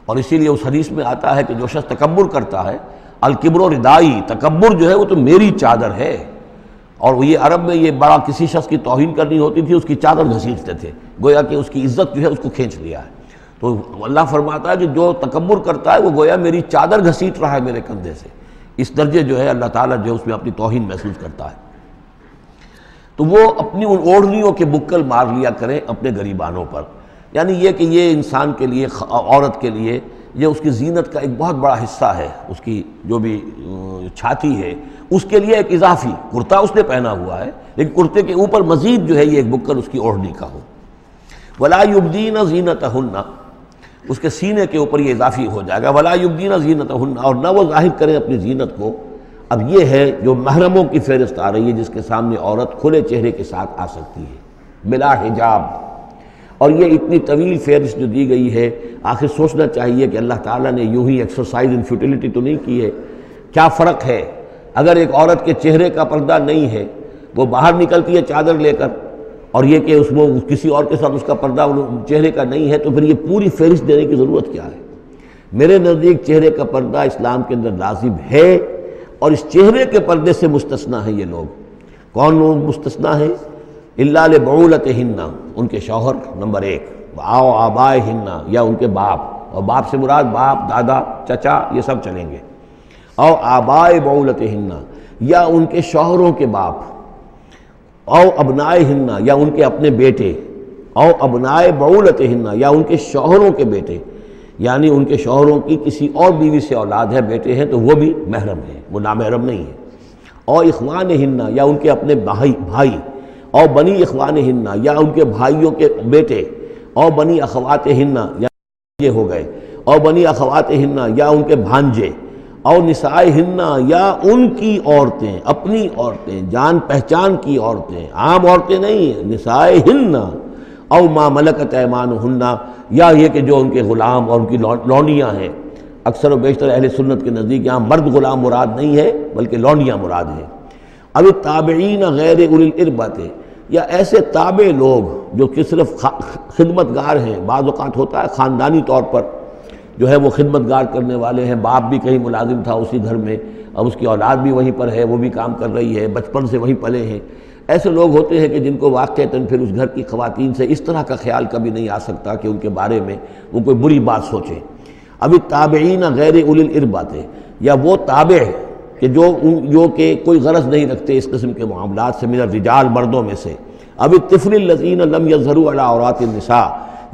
اور اسی لیے اس حدیث میں آتا ہے کہ جو شخص تکبر کرتا ہے، الکبر و ردائی، تکبر جو ہے وہ تو میری چادر ہے۔ اور یہ عرب میں یہ بڑا کسی شخص کی توہین کرنی ہوتی تھی اس کی چادر گھسیٹتے تھے، گویا کہ اس کی عزت جو ہے اس کو کھینچ لیا ہے۔ تو اللہ فرماتا ہے کہ جو تکبر کرتا ہے وہ گویا میری چادر گھسیٹ رہا ہے میرے کندھے سے۔ اس درجے جو ہے اللہ تعالیٰ جو ہے اس میں اپنی توہین محسوس کرتا ہے۔ تو وہ اپنی ان اوڑھنیوں کے بکل مار لیا کریں اپنے گریبانوں پر، یعنی یہ کہ یہ انسان کے لیے، عورت کے لیے، یہ اس کی زینت کا ایک بہت بڑا حصہ ہے۔ اس کی جو بھی چھاتی ہے اس کے لیے ایک اضافی کرتا اس نے پہنا ہوا ہے، لیکن کرتے کے اوپر مزید جو ہے یہ ایک بکل اس کی اوڑھنی کا ہو۔ وَلَا يُبْدِينَ زِينَتَهُنَّ، اس کے سینے کے اوپر یہ اضافی ہو جائے گا۔ وَلَا يُبْدِينَ زِينَتَهُنَّ، اور نہ وہ ظاہر کریں اپنی زینت کو۔ اب یہ ہے جو محرموں کی فہرست آ رہی ہے، جس کے سامنے عورت کھلے چہرے کے ساتھ آ سکتی ہے بلا حجاب۔ اور یہ اتنی طویل فہرست جو دی گئی ہے، آخر سوچنا چاہیے کہ اللہ تعالیٰ نے یوں ہی ایکسرسائز ان فیوٹیلٹی تو نہیں کی ہے۔ کیا فرق ہے اگر ایک عورت کے چہرے کا پردہ نہیں ہے، وہ باہر نکلتی ہے چادر لے کر، اور یہ کہ اس میں کسی اور کے ساتھ اس کا پردہ چہرے کا نہیں ہے، تو پھر یہ پوری فہرست دینے کی ضرورت کیا ہے؟ میرے نزدیک چہرے کا پردہ اسلام کے اندر لازم ہے، اور اس چہرے کے پردے سے مستثنا ہیں یہ لوگ۔ کون لوگ مستثنا ہیں؟ الا لبعولتہن، ان کے شوہر نمبر ایک، او آبائہن، یا ان کے باپ، اور باپ سے مراد باپ، دادا، چچا، یہ سب چلیں گے، او آبائے بعولتہن، یا ان کے شوہروں کے باپ، او ابنائہن، یا ان کے اپنے بیٹے، او ابنائے بعولتہن، یا ان کے شوہروں کے بیٹے، یعنی ان کے شوہروں کی کسی اور بیوی سے اولاد ہے، بیٹے ہیں، تو وہ بھی محرم ہیں، وہ نامحرم نہیں ہے۔ او اخوانہن، یا ان کے اپنے بھائی، او بنی اخوانہن، یا ان کے بھائیوں کے بیٹے، او بنی اخواتہن، یا یہ ہو گئے، او بنی اخواتہن، یا ان کے بھانجے، او نسائہن، یا ان کی عورتیں، اپنی عورتیں، جان پہچان کی عورتیں، عام عورتیں نہیں، نسائہن، او ما ملکت ایمانہن، یا یہ کہ جو ان کے غلام اور ان کی لونڈیاں ہیں۔ اکثر و بیشتر اہل سنت کے نزدیک یہاں مرد غلام مراد نہیں ہے بلکہ لونڈیاں مراد ہیں۔ اب التابعین غیر اولی الاربۃ، یا ایسے تابع لوگ جو کہ صرف خدمت گار ہیں، بعض اوقات ہوتا ہے خاندانی طور پر جو ہے وہ خدمت گار کرنے والے ہیں، باپ بھی کہیں ملازم تھا اسی گھر میں، اب اس کی اولاد بھی وہیں پر ہے، وہ بھی کام کر رہی ہے، بچپن سے وہیں پلے ہیں۔ ایسے لوگ ہوتے ہیں کہ جن کو واقعتاً پھر اس گھر کی خواتین سے اس طرح کا خیال کبھی نہیں آ سکتا کہ ان کے بارے میں وہ کوئی بری بات سوچیں۔ اب التابعین غیر اولی الاربۃ، یا وہ تابع کہ جو کہ کوئی غرض نہیں رکھتے اس قسم کے معاملات سے، من الرجال، مردوں میں سے۔ اب الطفل الذین لم یظہروا علی عورات النساء،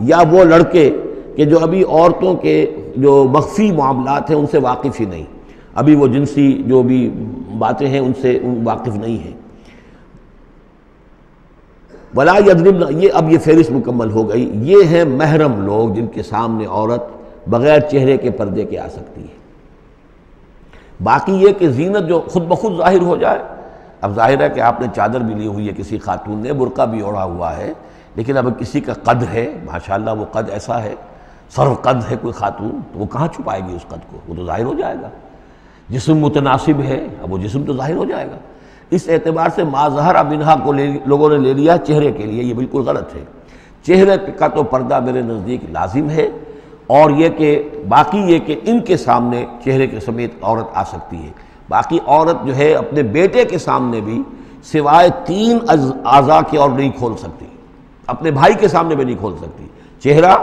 یا وہ لڑکے کہ جو ابھی عورتوں کے جو مخفی معاملات ہیں ان سے واقف ہی نہیں، ابھی وہ جنسی جو بھی باتیں ہیں ان سے واقف نہیں ہیں۔ ولا یضربن، یہ اب یہ فہرست مکمل ہو گئی، یہ ہیں محرم لوگ جن کے سامنے عورت بغیر چہرے کے پردے کے آ سکتی ہے۔ باقی یہ کہ زینت جو خود بخود ظاہر ہو جائے، اب ظاہر ہے کہ آپ نے چادر بھی لی ہوئی ہے، کسی خاتون نے برقع بھی اوڑھا ہوا ہے، لیکن اب کسی کا قد ہے، ماشاءاللہ وہ قد ایسا ہے، سرو قد ہے کوئی خاتون، تو وہ کہاں چھپائے گی اس قد کو؟ وہ تو ظاہر ہو جائے گا۔ جسم متناسب ہے، اب وہ جسم تو ظاہر ہو جائے گا۔ اس اعتبار سے ما ظہر منہا کو لوگوں نے لے لیا چہرے کے لیے، یہ بالکل غلط ہے۔ چہرے کا تو پردہ میرے نزدیک لازم ہے، اور یہ کہ باقی یہ کہ ان کے سامنے چہرے کے سمیت عورت آ سکتی ہے۔ باقی عورت جو ہے اپنے بیٹے کے سامنے بھی سوائے 3 اعضاء کے اور نہیں کھول سکتی، اپنے بھائی کے سامنے بھی نہیں کھول سکتی۔ چہرہ،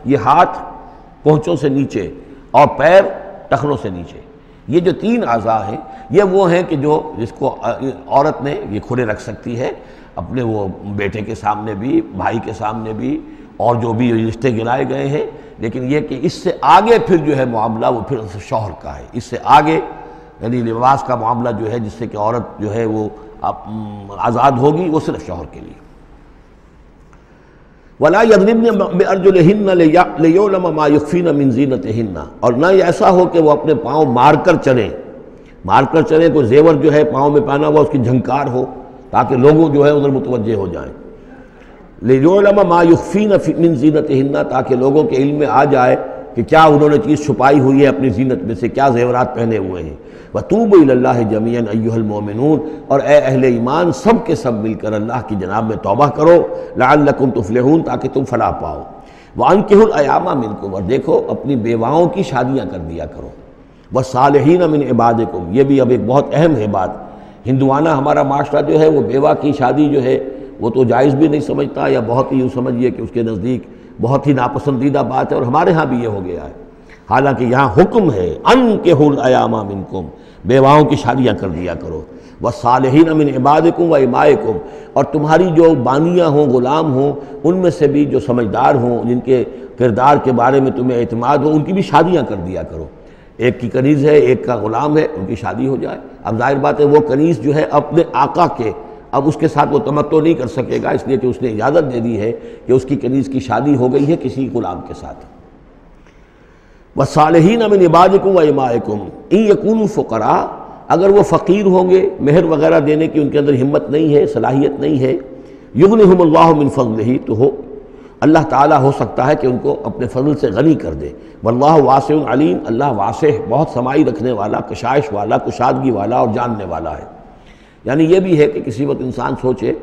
یہ ہاتھ پونچھوں سے نیچے، اور پیر ٹخنوں سے نیچے، یہ جو 3 اعضاء ہیں یہ وہ ہیں کہ جو جس کو عورت نے یہ کھلے رکھ سکتی ہے، اپنے وہ بیٹے کے سامنے بھی، بھائی کے سامنے بھی، اور جو بھی رشتے گنائے گئے ہیں۔ لیکن یہ کہ اس سے آگے پھر جو ہے معاملہ وہ پھر شوہر کا ہے، اس سے آگے یعنی لباس کا معاملہ جو ہے جس سے کہ عورت جو ہے وہ آزاد ہوگی، وہ صرف شوہر کے لیے۔ وَلَا يَضْرِبْنَ بِأَرْجُلِهِنَّ لِيُعْلَمَ مَا يُخْفِينَ مِنْ زِينَتِهِنَّ، اور نہ یہ ایسا ہو کہ وہ اپنے پاؤں مار کر چلیں، کوئی زیور جو ہے پاؤں میں پہنا ہوا اس کی جھنکار ہو تاکہ لوگوں جو ہے ادھر متوجہ ہو جائیں۔ لِيُعْلَمَ مَا يُخْفِينَ مِنْ زِينَتِهِنَّ، تاکہ لوگوں کے علم میں آ جائے کہ کیا انہوں نے چیز چھپائی ہوئی ہے اپنی زینت میں سے، کیا زیورات پہنے ہوئے ہیں۔ وَتُوبُوا إِلَى اللَّهِ جَمِيعًا أَيُّهَا الْمُؤْمِنُونَ، اور اے اہل ایمان سب کے سب مل کر اللہ کی جناب میں توبہ کرو، لَعَلَّكُمْ تُفْلِحُونَ، تاکہ تم فلاح پاؤ۔ وَأَنكِحُوا الْأَيَامَ مِنكُمْ، اور دیکھو اپنی بیواؤں کی شادیاں کر دیا کرو۔ وَالصَّالِحِينَ مِنْ عِبَادِكُمْ، یہ بھی اب ایک بہت اہم ہے بات۔ ہندوانہ ہمارا معاشرہ جو ہے وہ بیوہ کی شادی جو ہے وہ تو جائز بھی نہیں سمجھتا، یا بہت ہی یوں سمجھیے کہ اس کے نزدیک بہت ہی ناپسندیدہ بات ہے، اور ہمارے ہاں بھی یہ ہو گیا ہے۔ حالانکہ یہاں حکم ہے انکحوا الایام منکم، بیواؤں کی شادیاں کر دیا کرو۔ والصالحین من عبادکم و امائکم، اور تمہاری جو بانیاں ہوں، غلام ہوں، ان میں سے بھی جو سمجھدار ہوں، جن کے کردار کے بارے میں تمہیں اعتماد ہو، ان کی بھی شادیاں کر دیا کرو۔ ایک کی کنیز ہے، ایک کا غلام ہے، ان کی شادی ہو جائے۔ اب ظاہر بات ہے وہ کنیز جو ہے اپنے آقا کے، اب اس کے ساتھ وہ تمتع نہیں کر سکے گا، اس لیے کہ اس نے اجازت دے دی ہے کہ اس کی کنیز کی شادی ہو گئی ہے کسی غلام کے ساتھ۔ وَالصَّالِحِينَ مِنْ عِبَادِكُمْ وَإِمَائِكُمْ إِنْ يَكُونُوا فُقَرَاءَ، اگر وہ فقیر ہوں گے، مہر وغیرہ دینے کی ان کے اندر ہمت نہیں ہے، صلاحیت نہیں ہے، يُغْنِهُمُ اللَّهُ مِنْ فَضْلِهِ، تو اللہ تعالیٰ ہو سکتا ہے کہ ان کو اپنے فضل سے غنی کر دے۔ وَاللَّهُ وَاسِعٌ عَلِيمٌ، اللہ واسع، بہت سمائی رکھنے والا، کشائش والا، کشادگی والا اور جاننے والا ہے۔ یعنی یہ بھی ہے کہ کسی وقت انسان سوچے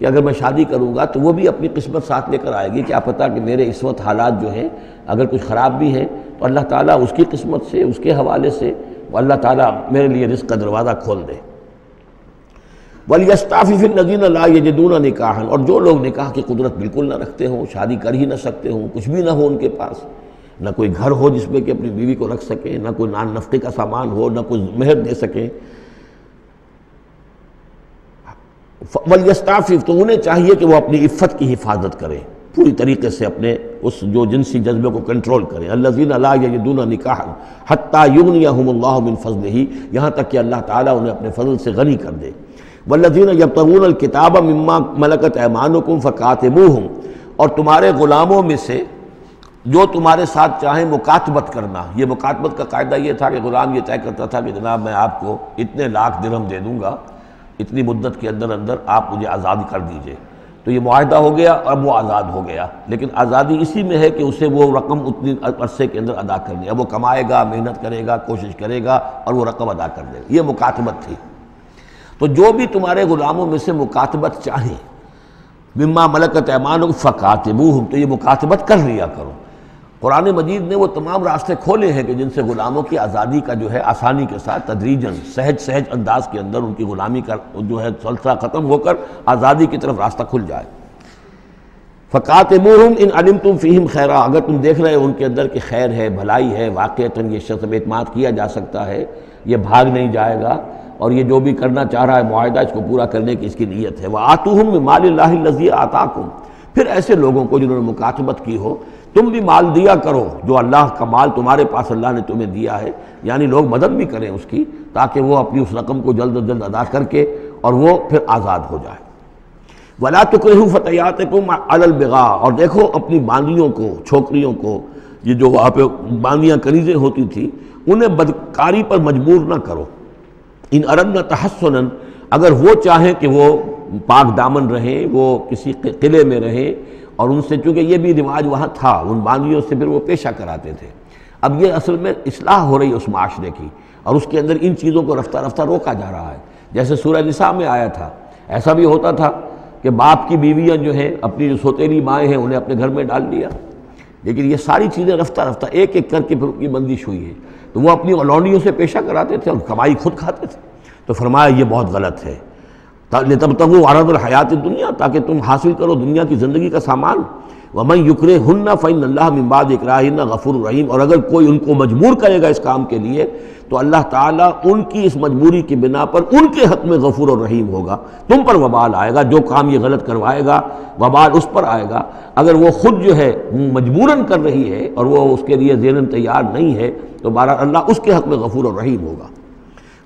کہ اگر میں شادی کروں گا تو وہ بھی اپنی قسمت ساتھ لے کر آئے گی، کیا پتہ کہ میرے اس وقت حالات جو ہیں اگر کچھ خراب بھی ہیں تو اللہ تعالیٰ اس کی قسمت سے، اس کے حوالے سے وہ اللہ تعالیٰ میرے لیے رزق کا دروازہ کھول دے۔ وَلْيَسْتَعْفِفِ الَّذِينَ لَا يَجِدُونَ نِكَاحًا، اور جو لوگ نکاح کی قدرت بالکل نہ رکھتے ہوں، شادی کر ہی نہ سکتے ہوں، کچھ بھی نہ ہو ان کے پاس، نہ کوئی گھر ہو جس میں کہ اپنی بیوی کو رکھ سکیں، نہ کوئی نان نفقے کا سامان ہو، نہ کوئی مہر دے سکیں، وَلْيَسْتَعْفِفْ، تو انہیں چاہیے کہ وہ اپنی عفت کی حفاظت کریں، پوری طریقے سے اپنے اس جو جنسی جذبے کو کنٹرول کریں۔ الَّذِينَ لَا يَجِدُونَ نِكَاحًا حَتَّى يُغْنِيَهُمُ اللَّهُ مِنْ فَضْلِهِ، یہاں تک کہ اللہ تعالیٰ انہیں اپنے فضل سے غنی کر دے۔ وَالَّذِينَ يَبْتَغُونَ الْكِتَابَ مِمَّا مَلَكَتْ أَيْمَانُكُمْ فَكَاتِبُوهُمْ، اور تمہارے غلاموں میں سے جو تمہارے ساتھ چاہیں مکاتبت کرنا۔ یہ مکاتبت کا قاعدہ یہ تھا کہ غلام یہ طے کرتا تھا کہ جناب میں آپ کو اتنے لاکھ درہم دے دوں گا، اتنی مدت کے اندر اندر آپ مجھے آزاد کر دیجئے، تو یہ معاہدہ ہو گیا، اب وہ آزاد ہو گیا، لیکن آزادی اسی میں ہے کہ اسے وہ رقم اتنی عرصے کے اندر ادا کرنی ہے، اب وہ کمائے گا، محنت کرے گا، کوشش کرے گا اور وہ رقم ادا کر دے گا، یہ مکاتبت تھی۔ تو جو بھی تمہارے غلاموں میں سے مکاتبت چاہیں، مما ملکت ایمانکم فکاتبوہم، تو یہ مکاتبت کر لیا کرو۔ قرآن مجید نے وہ تمام راستے کھولے ہیں کہ جن سے غلاموں کی آزادی کا جو ہے آسانی کے ساتھ تدریجاً سہج انداز کے اندر ان کی غلامی کا جو ہے سلسلہ ختم ہو کر آزادی کی طرف راستہ کھل جائے۔ فَقَاتِبُوهُمْ إِنْ عَلِمْتُمْ فِيهِمْ خَيْرًا، اگر تم دیکھ رہے ہو ان کے اندر کہ خیر ہے، بھلائی ہے، واقعتاً یہ شخص اعتماد کیا جا سکتا ہے، یہ بھاگ نہیں جائے گا اور یہ جو بھی کرنا چاہ رہا ہے معاہدہ اس کو پورا کرنے کی اس کی نیت ہے۔ وَآتُوهُمْ مِنْ مَالِ اللَّهِ الَّذِي آتَاكُمْ، پھر ایسے لوگوں کو جنہوں نے مکاتبت کی ہو تم بھی مال دیا کرو، جو اللہ کا مال تمہارے پاس اللہ نے تمہیں دیا ہے، یعنی لوگ مدد بھی کریں اس کی تاکہ وہ اپنی اس رقم کو جلد از جلد ادا کر کے اور وہ پھر آزاد ہو جائے۔ وَلَا تُكْرِهُوا فَتَيَاتِكُمْ عَلَى الْبِغَاءِ، اور دیکھو اپنی باندیوں کو، چھوکریوں کو، یہ جو وہاں پہ باندیاں کنیزیں ہوتی تھیں انہیں بدکاری پر مجبور نہ کرو۔ ان اردنا تحسنا، اگر وہ چاہیں کہ وہ پاک دامن رہیں، وہ کسی قلعے میں رہیں، اور ان سے چونکہ یہ بھی رواج وہاں تھا، ان باندیوں سے پھر وہ پیشہ کراتے تھے۔ اب یہ اصل میں اصلاح ہو رہی ہے اس معاشرے کی، اور اس کے اندر ان چیزوں کو رفتہ رفتہ روکا جا رہا ہے۔ جیسے سورہ نساء میں آیا تھا، ایسا بھی ہوتا تھا کہ باپ کی بیویاں جو ہیں، اپنی جو سوتیلی مائیں ہیں، انہیں اپنے گھر میں ڈال لیا، لیکن یہ ساری چیزیں رفتہ رفتہ ایک ایک کر کے پھر ان کی بندش ہوئی ہے، تو وہ اپنی لونڈیوں سے پیشہ کراتے تھے اور کمائی خود کھاتے تھے۔ تو فرمایا یہ بہت غلط ہے، لِتَبْتَغُوا عَرَضَ الْحَيَاةِ الدُّنْيَا، تاکہ تم حاصل کرو دنیا کی زندگی کا سامان۔ وَمَنْ يُكْرِهُنَّ فَإِنَّ اللَّهَ مِنْ بَعْدِ إِكْرَاهِهِنَّ غَفُورٌ رَحِيمٌ، اور اگر کوئی ان کو مجبور کرے گا اس کام کے لیے تو اللہ تعالیٰ ان کی اس مجبوری کی بنا پر ان کے حق میں غفور اور رحیم ہوگا۔ تم پر وبال آئے گا، جو کام یہ غلط کروائے گا وبال اس پر آئے گا۔ اگر وہ خود جو ہے مجبوراً کر رہی ہے اور وہ اس کے لیے ذہناً تیار نہیں ہے تو بہرحال اللہ اس کے حق میں غفور اور رحیم ہوگا۔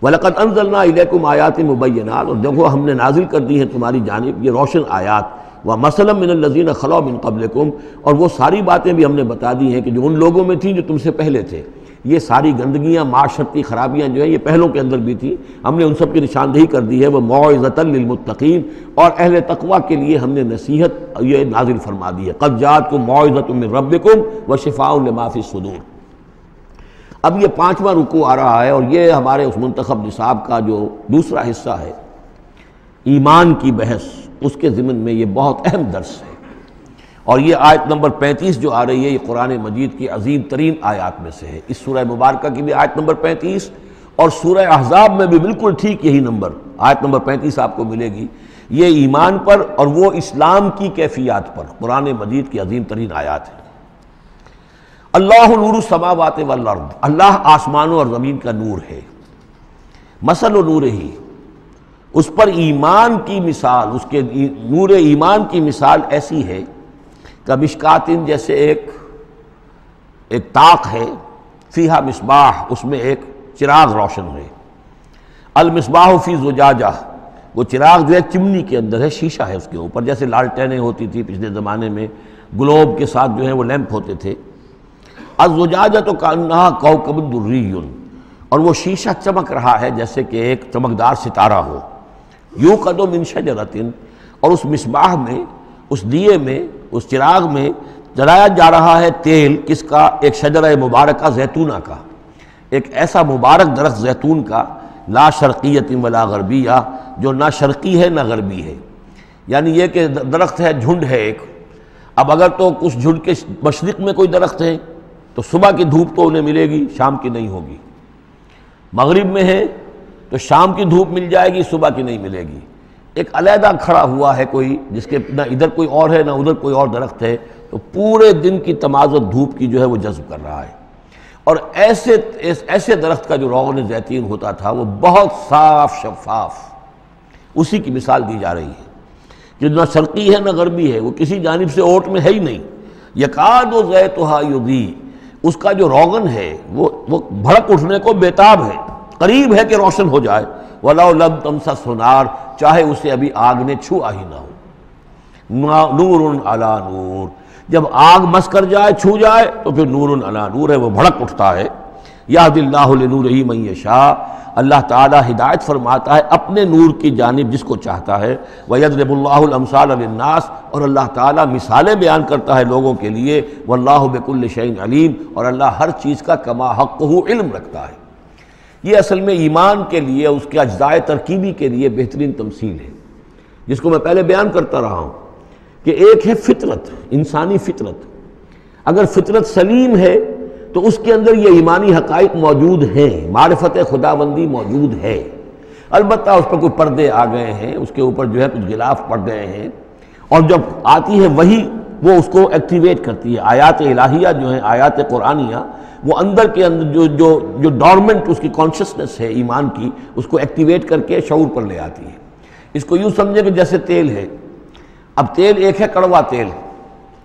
وَلَقَدْ أَنزَلْنَا إِلَيْكُمْ آيَاتٍ مُبَيِّنَاتٍ، اور دیکھو ہم نے نازل کر دی ہیں تمہاری جانب یہ روشن آیات، وَمَثَلًا مِّنَ الَّذِينَ خَلَوْا مِن قَبْلِكُمْ، اور وہ ساری باتیں بھی ہم نے بتا دی ہیں کہ جو ان لوگوں میں تھیں جو تم سے پہلے تھے۔ یہ ساری گندگیاں، معاشرتی خرابیاں جو ہیں یہ پہلوں کے اندر بھی تھیں، ہم نے ان سب کی نشاندہی کر دی ہے۔ وَمَوْعِظَةً لِّلْمُتَّقِينَ، اور اہل تقویٰ کے لیے ہم نے نصیحت یہ نازل فرما دی ہے۔ قَدْ جَاءَتْكُم مَّوْعِظَةٌ مِّن رَّبِّكُمْ وَشِفَاءٌ لِّمَا فِي الصُّدُورِ۔ اب یہ 5واں رکوع آ رہا ہے، اور یہ ہمارے اس منتخب نصاب کا جو دوسرا حصہ ہے، ایمان کی بحث، اس کے ضمن میں یہ بہت اہم درس ہے۔ اور یہ آیت نمبر 35 جو آ رہی ہے، یہ قرآن مجید کی عظیم ترین آیات میں سے ہے۔ اس سورہ مبارکہ کی بھی آیت نمبر 35 اور سورہ احزاب میں بھی بالکل ٹھیک یہی نمبر، آیت نمبر 35 آپ کو ملے گی۔ یہ ایمان پر اور وہ اسلام کی کیفیات پر قرآن مجید کی عظیم ترین آیات ہے۔ اللہ نور السماوات والارض، اللہ آسمانوں اور زمین کا نور ہے۔ مثل نورہ، اس پر ایمان کی مثال، اس کے نور ایمان کی مثال ایسی ہے کہ مشکاتن، جیسے ایک طاق ہے، فیہا مصباح، اس میں ایک چراغ روشن ہے۔ المصباح فی زجاجہ، وہ چراغ جو ہے چمنی کے اندر ہے، شیشہ ہے اس کے اوپر، جیسے لالٹینیں ہوتی تھی پچھلے زمانے میں، گلوب کے ساتھ جو ہے وہ لیمپ ہوتے تھے۔ الزجاجۃ کأنہا کوکب دری، اور وہ شیشہ چمک رہا ہے جیسے کہ ایک چمکدار ستارہ ہو۔ یوقد من شجرۃ، اور اس مصباح میں، اس دیے میں، اس چراغ میں جلایا جا رہا ہے تیل، کس کا؟ ایک شجرہ مبارکہ زیتونہ کا، ایک ایسا مبارک درخت زیتون کا، لا شرقیۃ ولا غربیہ، جو نہ شرقی ہے نہ غربی ہے، یعنی یہ کہ درخت ہے، جھنڈ ہے ایک، اب اگر تو اس جھنڈ کے مشرق میں کوئی درخت ہے تو صبح کی دھوپ تو انہیں ملے گی، شام کی نہیں ہوگی، مغرب میں ہے تو شام کی دھوپ مل جائے گی، صبح کی نہیں ملے گی، ایک علیحدہ کھڑا ہوا ہے کوئی جس کے نہ ادھر کوئی اور ہے نہ ادھر کوئی اور درخت ہے، تو پورے دن کی تمازت دھوپ کی جو ہے وہ جذب کر رہا ہے۔ اور ایسے درخت کا جو روغن زیتون ہوتا تھا وہ بہت صاف شفاف، اسی کی مثال دی جا رہی ہے کہ نہ شرقی ہے نہ غربی ہے، وہ کسی جانب سے اوٹ میں ہے ہی نہیں، یکاد زیتھا یضیء، اس کا جو روغن ہے وہ بھڑک اٹھنے کو بیتاب ہے، قریب ہے کہ روشن ہو جائے، وَلَوْ لَمْ تَمْسَسْهُ نَارٌ، چاہے اسے ابھی آگ نے چھوا ہی نہ ہو، نور علی نور، جب آگ مس کر جائے، چھو جائے تو پھر نور علی نور ہے، وہ بھڑک اٹھتا ہے۔ یہدی اللہ لنورہ من یشاء، اللہ تعالیٰ ہدایت فرماتا ہے اپنے نور کی جانب جس کو چاہتا ہے، وَيَضْرِبُ اللَّهُ الْأَمْثَالَ لِلنَّاسِ، اور اللہ تعالیٰ مثالیں بیان کرتا ہے لوگوں کے لیے، وَاللَّهُ بِكُلِّ شَيْءٍ عَلِيمٌ، اور اللہ ہر چیز کا کما حقہ علم رکھتا ہے۔ یہ اصل میں ایمان کے لیے، اس کے اجزائے ترکیبی کے لیے بہترین تمثیل ہے، جس کو میں پہلے بیان کرتا رہا ہوں کہ ایک ہے فطرت، انسانی فطرت، اگر فطرت سلیم ہے تو اس کے اندر یہ ایمانی حقائق موجود ہیں، معرفت خداوندی موجود ہے، البتہ اس پر کوئی پردے آ گئے ہیں، اس کے اوپر جو ہے کچھ غلاف پڑ گئے ہیں، اور جب آتی ہے وہی وہ اس کو ایکٹیویٹ کرتی ہے، آیات الہیہ جو ہیں، آیات قرآنیہ، وہ اندر کے اندر جو ڈورمنٹ اس کی کانشسنس ہے ایمان کی، اس کو ایکٹیویٹ کر کے شعور پر لے آتی ہے۔ اس کو یوں سمجھے کہ جیسے تیل ہے، اب تیل ایک ہے کڑوا تیل،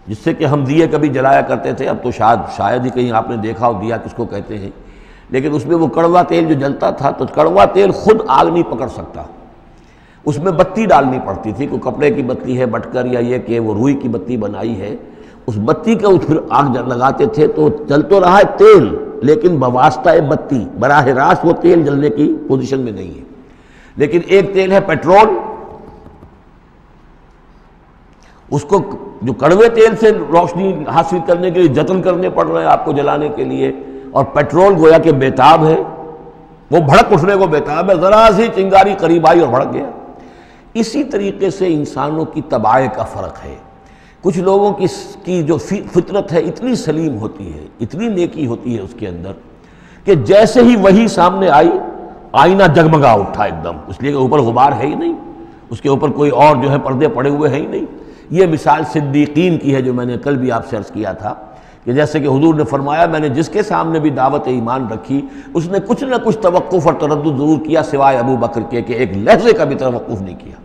جس سے کہ ہم دیے کبھی جلایا کرتے تھے، اب تو شاید ہی کہیں آپ نے دیکھا ہو دیا کس کو کہتے ہیں، لیکن اس میں وہ کڑوا تیل جو جلتا تھا تو کڑوا تیل خود آگ نہیں پکڑ سکتا، اس میں بتی ڈالنی پڑتی تھی، کوئی کپڑے کی بتی ہے بٹکر، یا یہ کہ وہ روئی کی بتی بنائی ہے، اس بتی کا پھر آگ لگاتے تھے تو جل تو رہا ہے تیل، لیکن بواسطہ بتی، براہ راست وہ تیل جلنے کی پوزیشن میں نہیں ہے۔ لیکن ایک تیل ہے پیٹرول، اس کو جو کڑوے تیل سے روشنی حاصل کرنے کے لیے جتن کرنے پڑ رہے ہیں آپ کو جلانے کے لیے، اور پیٹرول گویا کہ بیتاب ہے، وہ بھڑک اٹھنے کو بیتاب ہے، ذرا سی چنگاری قریب آئی اور بھڑک گیا۔ اسی طریقے سے انسانوں کی طباع کا فرق ہے، کچھ لوگوں کی جو فطرت ہے اتنی سلیم ہوتی ہے، اتنی نیکی ہوتی ہے اس کے اندر کہ جیسے ہی وہی سامنے آئی، آئینہ جگمگا اٹھا ایک دم، اس لیے کہ اوپر غبار ہے ہی نہیں، اس کے اوپر کوئی اور جو ہے پردے پڑے ہوئے ہیں ہی نہیں۔ یہ مثال صدیقین کی ہے جو میں نے کل بھی آپ سے عرض کیا تھا کہ جیسے کہ حضور نے فرمایا میں نے جس کے سامنے بھی دعوت ایمان رکھی اس نے کچھ نہ کچھ توقف اور تردد ضرور کیا، سوائے ابو بکر کے کہ ایک لحظے کا بھی توقف نہیں کیا۔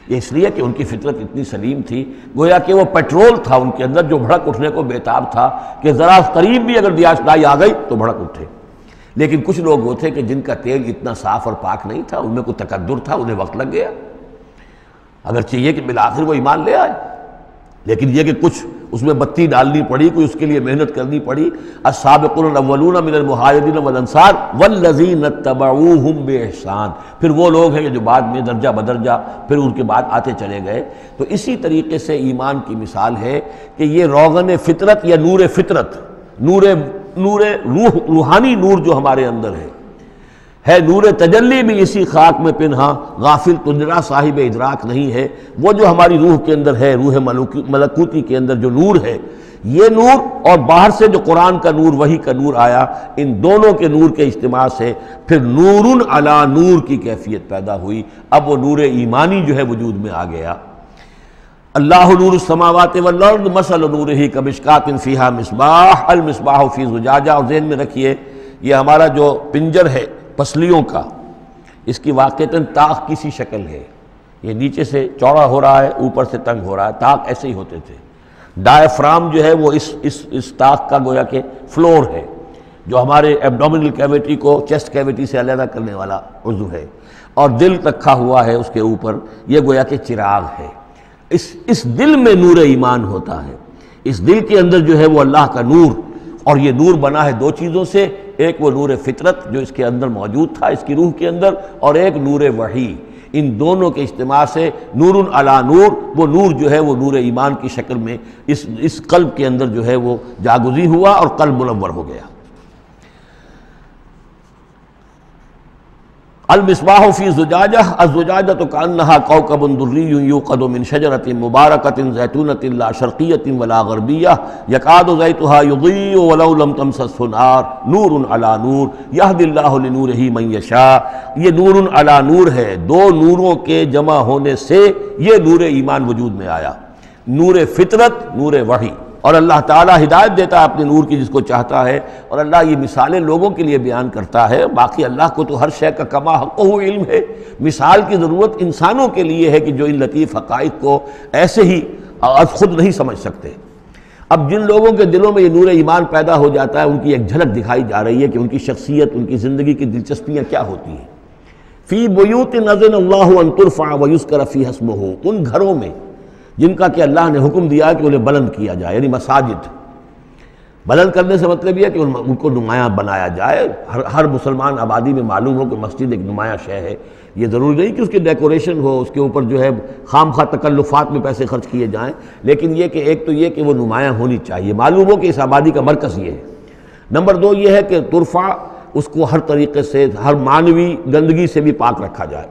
یہ اس لیے کہ ان کی فطرت اتنی سلیم تھی، گویا کہ وہ پیٹرول تھا ان کے اندر جو بھڑک اٹھنے کو بیتاب تھا کہ ذرا قریب بھی اگر دیاسدائی آ گئی تو بھڑک اٹھے۔ لیکن کچھ لوگ وہ تھے کہ جن کا تیل اتنا صاف اور پاک نہیں تھا، ان میں کوئی تکدر تھا، انہیں وقت لگ گیا، اگر چاہیے کہ بالآخر وہ ایمان لے آئے، لیکن یہ کہ کچھ اس میں بتی ڈالنی پڑی، کوئی اس کے لیے محنت کرنی پڑی۔ السابقون الاولون من المہاجرین والانصار والذین اتبعوہم بإحسان، پھر وہ لوگ ہیں جو بعد میں درجہ بدرجہ پھر ان کے بعد آتے چلے گئے۔ تو اسی طریقے سے ایمان کی مثال ہے کہ یہ روغن فطرت یا نور فطرت، نور روح، روحانی نور جو ہمارے اندر ہے نور تجلی بھی اسی خاک میں پنہاں، غافل تجرا صاحب ادراک نہیں ہے، وہ جو ہماری روح کے اندر ہے، روح ملکوتی کے اندر جو نور ہے، یہ نور اور باہر سے جو قرآن کا نور، وحی کا نور آیا، ان دونوں کے نور کے اجتماع سے پھر نور علی نور کی کیفیت پیدا ہوئی۔ اب وہ نور ایمانی جو ہے وجود میں آ گیا۔ اللہ نور السماوات والارض مثل نورہ کمشکاۃ فیہا مصباح، المصباح فی زجاجہ، اور ذہن میں رکھیے یہ ہمارا جو پنجر ہے پسلیوں کا، اس کی واقعتاً طاق کی سی شکل ہے، یہ نیچے سے چوڑا ہو رہا ہے، اوپر سے تنگ ہو رہا ہے، طاق ایسے ہی ہوتے تھے۔ ڈائفرام جو ہے وہ اس طاق کا گویا کہ فلور ہے، جو ہمارے ایبڈومینل کیویٹی کو چیسٹ کیویٹی سے علیحدہ کرنے والا عضو ہے، اور دل رکھا ہوا ہے اس کے اوپر، یہ گویا کہ چراغ ہے۔ اس دل میں نور ایمان ہوتا ہے، اس دل کے اندر جو ہے وہ اللہ کا نور، اور یہ نور بنا ہے دو چیزوں سے، ایک وہ نور فطرت جو اس کے اندر موجود تھا اس کی روح کے اندر، اور ایک نور وحی، ان دونوں کے اجتماع سے نور علی نور، وہ نور جو ہے وہ نور ایمان کی شکل میں اس قلب کے اندر جو ہے وہ جاگزی ہوا اور قلب منور ہو گیا۔ المصباح فی زجاجہ الزجاجۃ کأنہا کوکب دری یوقد من شجرۃ مبارکۃ زیتونۃ لا شرقیۃ ولا غربیہ یکاد زیتھا یضیء ولو لم تمسسہ نار نور علی نور یہدی اللہ لنورہ من یشاء. یہ نور علی نور ہے، دو نوروں کے جمع ہونے سے یہ نور ایمان وجود میں آیا، نور فطرت، نور وحی. اور اللہ تعالیٰ ہدایت دیتا ہے اپنے نور کی جس کو چاہتا ہے، اور اللہ یہ مثالیں لوگوں کے لیے بیان کرتا ہے. باقی اللہ کو تو ہر شے کا کما حقہ علم ہے، مثال کی ضرورت انسانوں کے لیے ہے کہ جو ان لطیف حقائق کو ایسے ہی خود نہیں سمجھ سکتے. اب جن لوگوں کے دلوں میں یہ نور ایمان پیدا ہو جاتا ہے، ان کی ایک جھلک دکھائی جا رہی ہے کہ ان کی شخصیت، ان کی زندگی کی دلچسپیاں کیا ہوتی ہیں. فی بیوت اذن اللہ ان ترفع ویذکر فیہا اسمہ، ان گھروں میں جن کا کہ اللہ نے حکم دیا کہ انہیں بلند کیا جائے، یعنی مساجد. بلند کرنے سے مطلب یہ ہے کہ ان کو نمایاں بنایا جائے. ہر مسلمان آبادی میں معلوم ہو کہ مسجد ایک نمایاں شے ہے. یہ ضروری نہیں کہ اس کی ڈیکوریشن ہو، اس کے اوپر جو ہے خام خواہ تکلفات میں پیسے خرچ کیے جائیں، لیکن یہ کہ ایک تو یہ کہ وہ نمایاں ہونی چاہیے، معلوم ہو کہ اس آبادی کا مرکز یہ ہے. نمبر دو یہ ہے کہ ترفع، اس کو ہر طریقے سے، ہر معنوی گندگی سے بھی پاک رکھا جائے.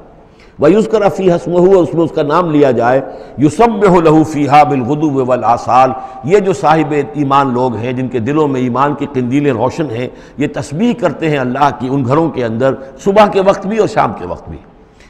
وَيُذْكَرَ فِيهَا اسْمُهُ، اور اس میں اس کا نام لیا جائے. يُسَبِّحُ لَهُ فِيهَا بِالْغُدُوِّ وَالْآصَالِ، یہ جو صاحب ایمان لوگ ہیں جن کے دلوں میں ایمان کی قندیلیں روشن ہیں، یہ تسبیح کرتے ہیں اللہ کی ان گھروں کے اندر، صبح کے وقت بھی اور شام کے وقت بھی.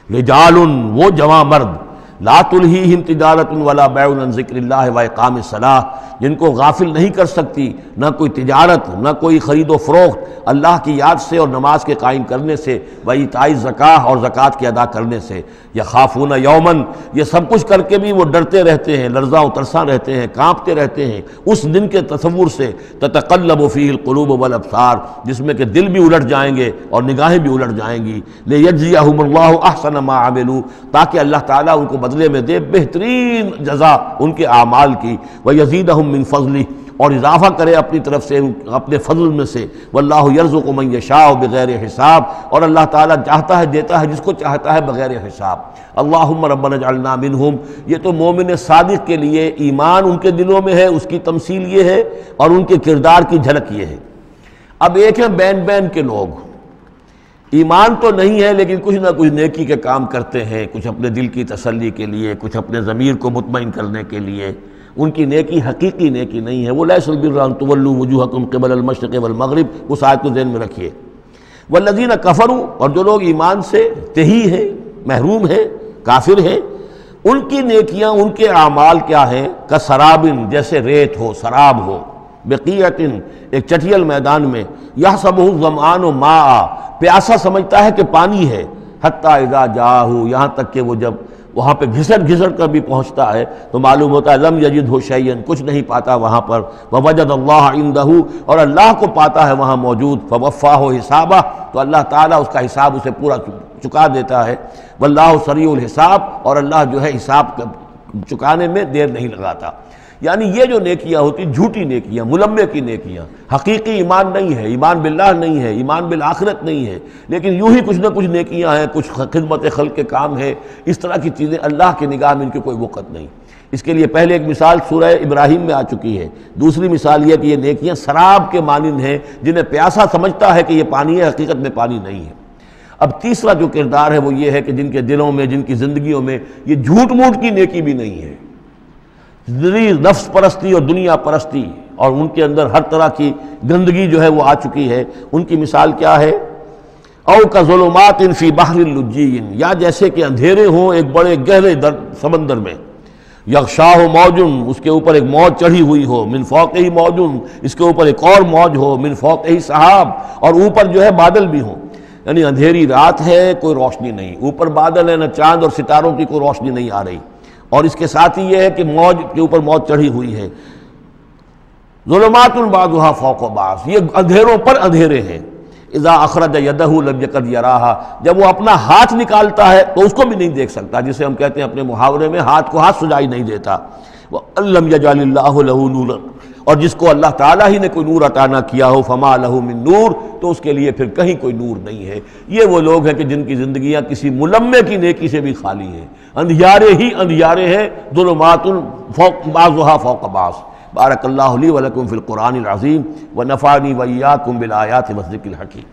رجال، وہ جواں مرد، لا تلہیہم تجارت ولا بیع عن ذکر اللہ واقام الصلاۃ، جن کو غافل نہیں کر سکتی نہ کوئی تجارت، نہ کوئی خرید و فروخت اللہ کی یاد سے اور نماز کے قائم کرنے سے، وایتاء الزکاۃ، اور زکوٰۃ کے ادا کرنے سے. یخافون یومن، یہ سب کچھ کر کے بھی وہ ڈرتے رہتے ہیں، لرزاں و ترساں رہتے ہیں، کانپتے رہتے ہیں اس دن کے تصور سے. تتقلب فیہ القلوب والابصار، جس میں کہ دل بھی الٹ جائیں گے اور نگاہیں بھی الٹ جائیں گی. لیجزیہم اللہ احسن ما عملوا، تاکہ اللہ تعالیٰ ان کو بدلے میں دے بہترین جزا ان کے اعمال کی. ویزیدہم من فضلہ، اور اضافہ کرے اپنی طرف سے، اپنے فضل میں سے. واللہ یرزق من یشاء بغیر حساب، اور اللہ تعالیٰ چاہتا ہے دیتا ہے جس کو چاہتا ہے بغیر حساب. اللہم ربنا اجعلنا منہم، یہ تو مومن صادق کے لیے ایمان ان کے دلوں میں ہے، اس کی تمثیل یہ ہے، اور ان کے کردار کی جھلک یہ ہے. اب ایک ہے بین بین کے لوگ، ایمان تو نہیں ہے لیکن کچھ نہ کچھ نیکی کے کام کرتے ہیں، کچھ اپنے دل کی تسلی کے لیے، کچھ اپنے ضمیر کو مطمئن کرنے کے لیے. ان کی نیکی حقیقی نیکی نہیں ہے. وہ لیس البر ان تولوا وجوہکم قبل المشرق والمغرب، اس آیت کو ذہن میں رکھیے. والذین کفروا، اور جو لوگ ایمان سے تہی ہیں، محروم ہیں، کافر ہیں، ان کی نیکیاں، ان کے اعمال کیا ہیں؟ کسراب، جیسے ریت ہو، سراب ہو. بقیعۃ، ایک چٹیل میدان میں. یحسبہ الظمآن ماء، پیاسا سمجھتا ہے کہ پانی ہے. حتی اذا جاءہ، یہاں تک کہ وہ جب وہاں پہ گھسٹ گھسٹ کر بھی پہنچتا ہے تو معلوم ہوتا ہے لم یجدہ شیئا، کچھ نہیں پاتا وہاں پر. ووجد اللہ عندہ، اور اللہ کو پاتا ہے وہاں موجود. فوفاہ حسابہ، تو اللہ تعالیٰ اس کا حساب اسے پورا چکا دیتا ہے. واللہ سریع الحساب، اور اللہ جو ہے حساب چکانے میں دیر نہیں لگاتا. یعنی یہ جو نیکیاں ہوتی، جھوٹی نیکیاں، ملمے کی نیکیاں، حقیقی ایمان نہیں ہے، ایمان باللہ نہیں ہے، ایمان بالآخرت نہیں ہے، لیکن یوں ہی کچھ نہ کچھ نیکیاں ہیں، کچھ خدمت خلق کے کام ہے. اس طرح کی چیزیں اللہ کی نگاہ میں ان کی کوئی وقت نہیں. اس کے لیے پہلے ایک مثال سورہ ابراہیم میں آ چکی ہے. دوسری مثال یہ کہ یہ نیکیاں سراب کے مانند ہیں، جنہیں پیاسا سمجھتا ہے کہ یہ پانی ہے، حقیقت میں پانی نہیں ہے. اب تیسرا جو کردار ہے وہ یہ ہے کہ جن کے دلوں میں، جن کی زندگیوں میں یہ جھوٹ موٹ کی نیکی بھی نہیں ہے، نفس پرستی اور دنیا پرستی، اور ان کے اندر ہر طرح کی گندگی جو ہے وہ آ چکی ہے. ان کی مثال کیا ہے؟ او کظلمات فی بحر اللجی، یا جیسے کہ اندھیرے ہوں ایک بڑے گہرے سمندر میں. یغشاہ موج، اس کے اوپر ایک موج چڑھی ہوئی ہو. من فوقہ موج، اس کے اوپر ایک اور موج ہو. من فوقہ سحاب، اور اوپر جو ہے بادل بھی ہوں. یعنی اندھیری رات ہے، کوئی روشنی نہیں، اوپر بادل ہے، نہ چاند اور ستاروں کی کوئی روشنی نہیں آ رہی. اور اس کے ساتھ ہی یہ ہے کہ موج کے اوپر موج چڑھی ہوئی ہے. ظلمات بعضها فوق بعض، یہ اندھیروں پر اندھیرے ہیں. اذا اخرج یدہ لم یکد یراہا، جب وہ اپنا ہاتھ نکالتا ہے تو اس کو بھی نہیں دیکھ سکتا، جسے ہم کہتے ہیں اپنے محاورے میں ہاتھ کو ہاتھ سجائی نہیں دیتا. وَأَلَّمْ يَجْعَلِ اللَّهُ لَهُ نُورًا، اور جس کو اللہ تعالیٰ ہی نے کوئی نور عطا نہ کیا ہو، فَمَا لَهُ مِن نور، تو اس کے لیے پھر کہیں کوئی نور نہیں ہے. یہ وہ لوگ ہیں کہ جن کی زندگیاں کسی ملمے کی نیکی سے بھی خالی ہیں، اندھیارے ہی اندھیارے ہیں. ظلمات بعضها فوق بعض. بارک اللہ لی ولکم فی القرآن العظیم ونفعنی وإیاکم بالآیات والذکر الحکیم.